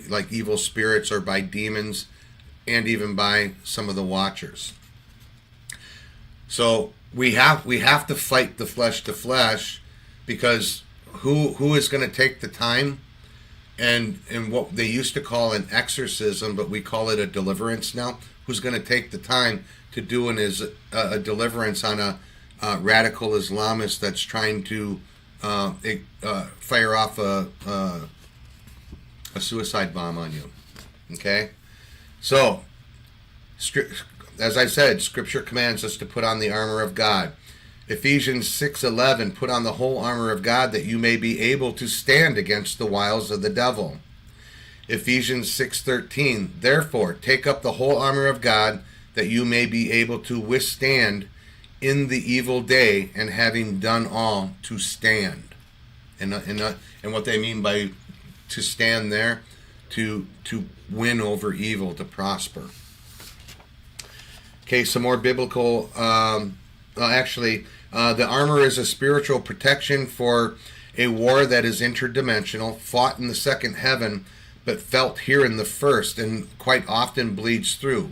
like evil spirits or by demons, and even by some of the watchers. So we have to fight the flesh to flesh, because who is going to take the time and what they used to call an exorcism, but we call it a deliverance now? Who's going to take the time to do a deliverance on a radical Islamist that's trying to fire off a suicide bomb on you? Okay, so as I said, Scripture commands us to put on the armor of God. Ephesians 6:11, put on the whole armor of God that you may be able to stand against the wiles of the devil. Ephesians 6:13, therefore take up the whole armor of God that you may be able to withstand in the evil day, and having done all, to stand. And what they mean by to stand there, to win over evil, to prosper. Okay, some more biblical, the armor is a spiritual protection for a war that is interdimensional, fought in the second heaven, but felt here in the first, and quite often bleeds through.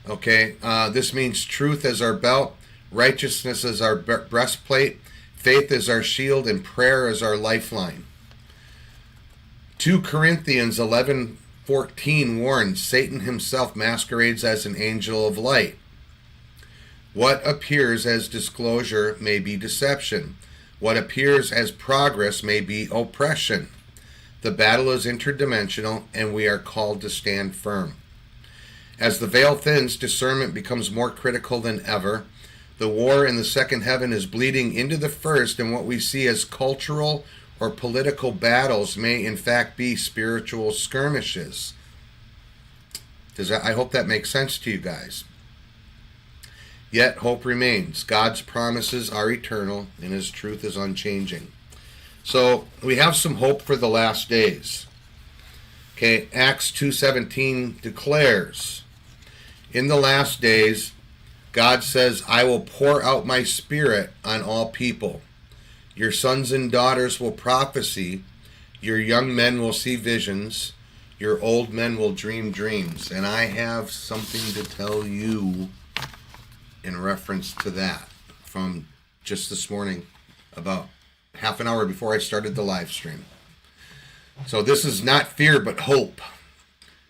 Okay, this means truth as our belt, righteousness as our breastplate, faith as our shield, and prayer as our lifeline. 2 Corinthians 11:14 warns, Satan himself masquerades as an angel of light. What appears as disclosure may be deception. What appears as progress may be oppression. The battle is interdimensional, and we are called to stand firm. As the veil thins, discernment becomes more critical than ever. The war in the second heaven is bleeding into the first, and what we see as cultural or political battles may in fact be spiritual skirmishes. I hope that makes sense to you guys. Yet hope remains. God's promises are eternal, and His truth is unchanging. So we have some hope for the last days. Okay, Acts 2:17 declares, in the last days, God says, I will pour out my Spirit on all people. Your sons and daughters will prophesy. Your young men will see visions. Your old men will dream dreams. And I have something to tell you in reference to that from just this morning, about half an hour before I started the live stream. So this is not fear, but hope.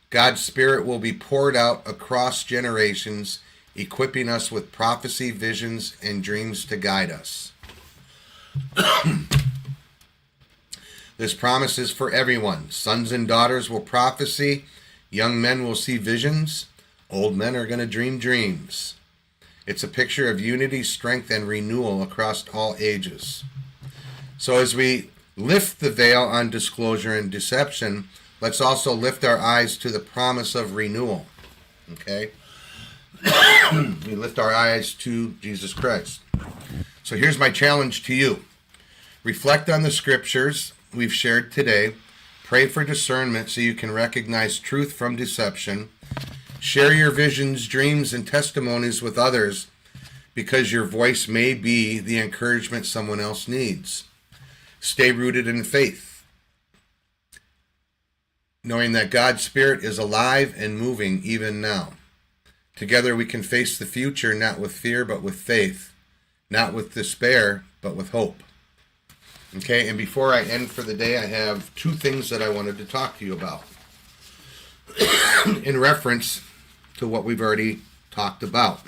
God's Spirit will be poured out across generations, equipping us with prophecy, visions, and dreams to guide us. This promise is for everyone. Sons and daughters will prophesy. Young men will see visions. Old men are going to dream dreams. It's a picture of unity, strength, and renewal across all ages. So as we lift the veil on disclosure and deception, let's also lift our eyes to the promise of renewal. Okay? We lift our eyes to Jesus Christ. So here's my challenge to you. Reflect on the scriptures we've shared today. Pray for discernment so you can recognize truth from deception. Share your visions, dreams, and testimonies with others, because your voice may be the encouragement someone else needs. Stay rooted in faith, knowing that God's Spirit is alive and moving even now. Together we can face the future not with fear but with faith, not with despair but with hope. Okay, and before I end for the day, I have two things that I wanted to talk to you about in reference to what we've already talked about.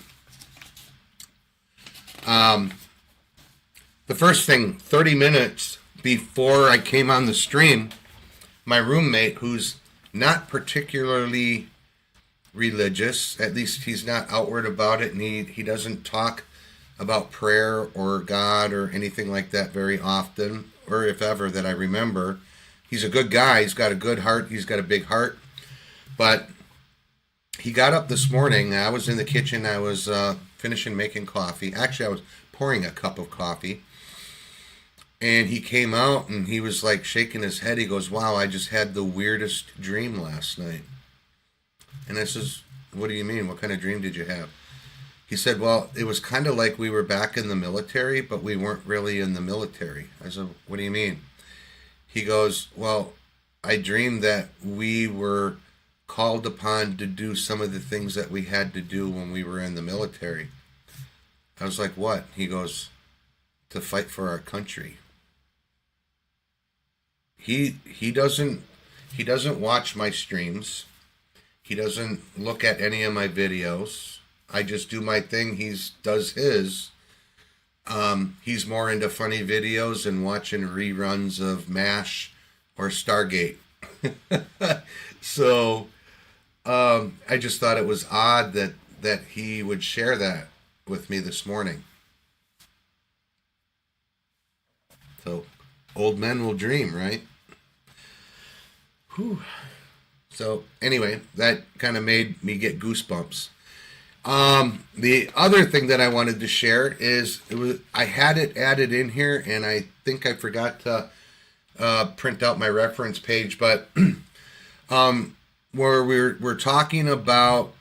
The first thing, 30 minutes before I came on the stream, my roommate, who's not particularly religious, at least he's not outward about it, and he doesn't talk about prayer or God or anything like that very often, or if ever that I remember. He's a good guy. He's got a good heart. He's got a big heart. But he got up this morning. I was in the kitchen. I was finishing making coffee. Actually, I was pouring a cup of coffee. And he came out and he was like shaking his head. He goes, "Wow, I just had the weirdest dream last night." And I says, "What do you mean? What kind of dream did you have?" He said, "Well, it was kind of like we were back in the military, but we weren't really in the military." I said, "What do you mean?" He goes, "Well, I dreamed that we were called upon to do some of the things that we had to do when we were in the military." I was like, "What?" He goes, "To fight for our country." He doesn't watch my streams. He doesn't look at any of my videos. I just do my thing. He does his. He's more into funny videos and watching reruns of MASH or Stargate. So I just thought it was odd that he would share that with me this morning. So old men will dream, right? Whew. So anyway, that kind of made me get goosebumps. The other thing that I wanted to share is I had it added in here, and I think I forgot to print out my reference page, but where we're talking about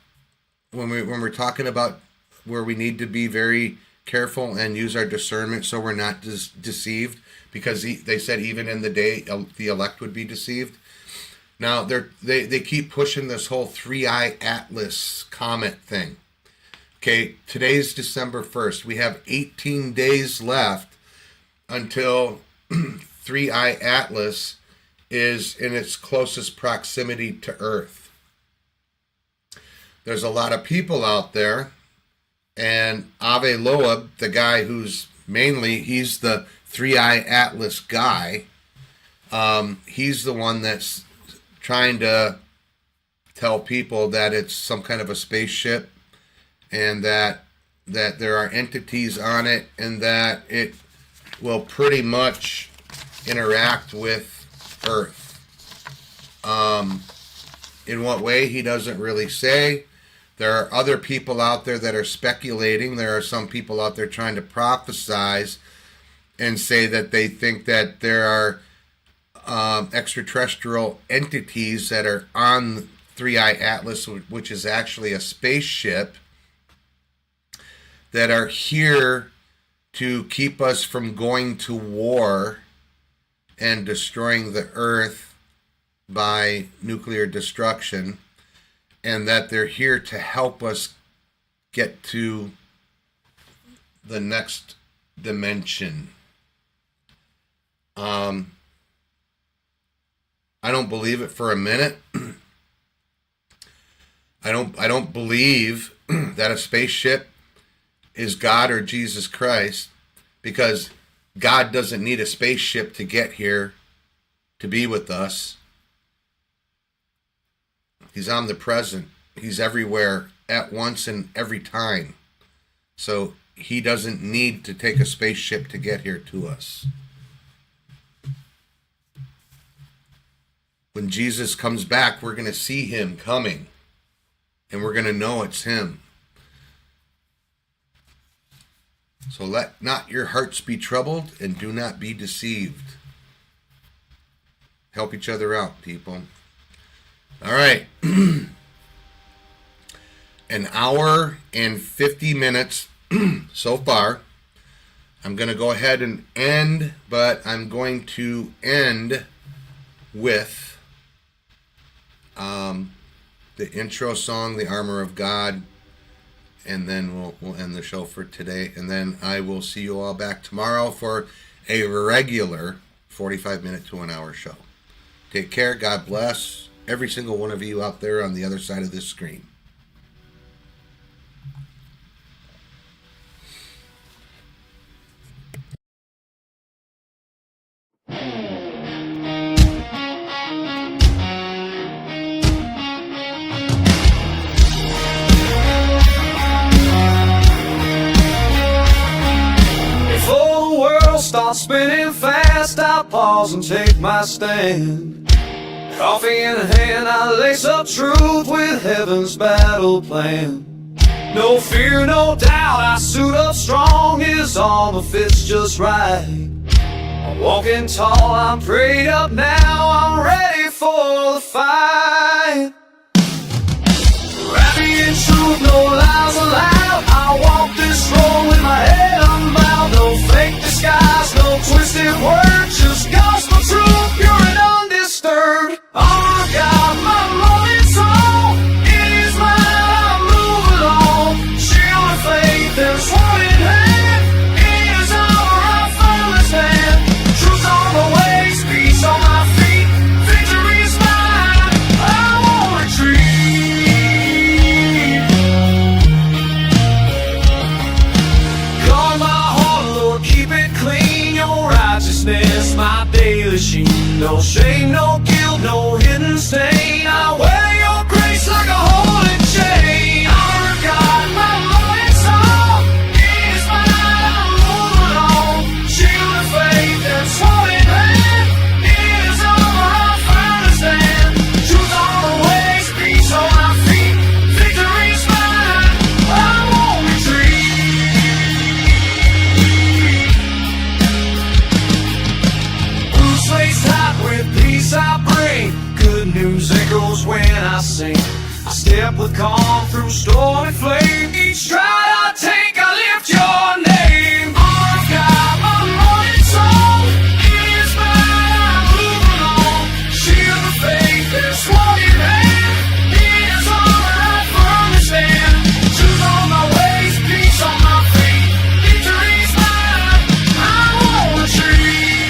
when we're talking about where we need to be very careful and use our discernment so we're not deceived, because they said even in the day the elect would be deceived. Now they keep pushing this whole 3-eye atlas comet thing. Okay, today's December 1st. We have 18 days left until 3-eye atlas is in its closest proximity to Earth. There's a lot of people out there, and Ave Loeb, the guy he's the 3-eye atlas guy, he's the one that's trying to tell people that it's some kind of a spaceship, and that there are entities on it, and that it will pretty much interact with Earth. In what way, he doesn't really say. There are other people out there that are speculating. There are some people out there trying to prophesize and say that they think that there are extraterrestrial entities that are on 3-eye atlas, which is actually a spaceship, that are here to keep us from going to war and destroying the Earth by nuclear destruction, and that they're here to help us get to the next dimension. I don't believe it for a minute. I don't believe that a spaceship is God or Jesus Christ, because God doesn't need a spaceship to get here to be with us. He's omnipresent. He's everywhere at once and every time. So he doesn't need to take a spaceship to get here to us. When Jesus comes back, we're going to see him coming, and we're going to know it's him. So let not your hearts be troubled, and do not be deceived. Help each other out, people. All right. An hour and 50 minutes so far. I'm going to go ahead and end, but I'm going to end with the intro song, The Armor of God, and then we'll end the show for today. And then I will see you all back tomorrow for a regular 45-minute to an hour show. Take care. God bless every single one of you out there on the other side of this screen. Start spinning fast, I pause and take my stand. Coffee in hand, I lace up truth with heaven's battle plan. No fear, no doubt, I suit up strong, his armor fits just right. I'm walking tall, I'm prayed up now, I'm ready for the fight. Happy and truth, no lies allowed, I walk this road with my head unbowed. No fake disguise, no twisted words, just gospel truth, pure and undisturbed. Oh God, my morning song, it is mine, I move along. Shield of faith and sword in hand, it is armor, I firmly stand. Truth on the ways, peace on my feet, victory is mine, I won't retreat. Guard my heart, Lord, keep it clean, your righteousness, my daily sheen. No shame, no guilt, no hidden stain, I wear your grace like a holy chain. Honor God, my morning song, it is mine, I move along. Shield of faith and sword in hand, it is armor, I firmly stand. Truth on the ways, peace on my feet, victory's mine, I won't retreat. Bruce lays hot with peace I bring, good news echoes when I sing. I step with calm through stormy flame, each stride I take I lift your name. Oh God, my morning song, it is mine, I move along. Shield of faith and sword in hand, it is armor, I firmly stand. Truth on my ways, peace on my feet, victory's mine, I won't retreat.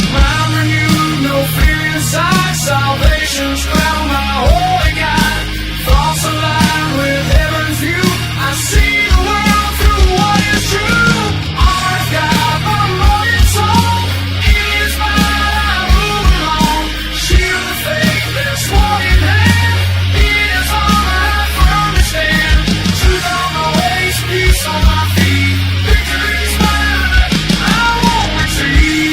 I'm renewed, no fear inside, salvation's crown, my holy guide. Thoughts align with heaven's view, I see the world through what is true. Honor God, my morning song, it is mine, I move along. Shield of faith and sword in hand, it is armor, I firmly stand. Truth on my ways, peace on my feet, victory's mine, I won't retreat.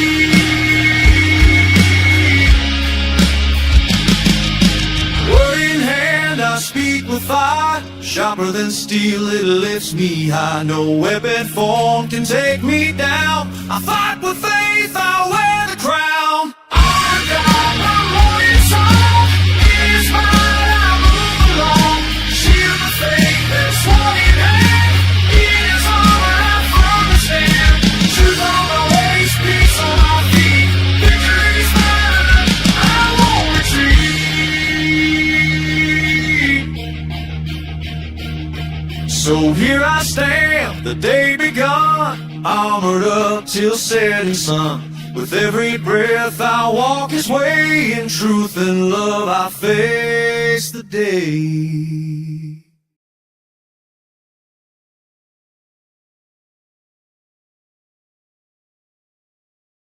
Word in hand, I speak with fire, sharper than steel, it lifts me high. No weapon formed can take me down. I fight with faith, I wear the crown. Honor God, my morning song, it is mine, I move along. Shield of faith and sword in hand, it is armor, I firmly stand. Truth on my ways, peace on my feet, victory's mine, I won't retreat. So here I stand, the day begun, armored up till setting sun. With every breath I walk his way, in truth and love I face the day.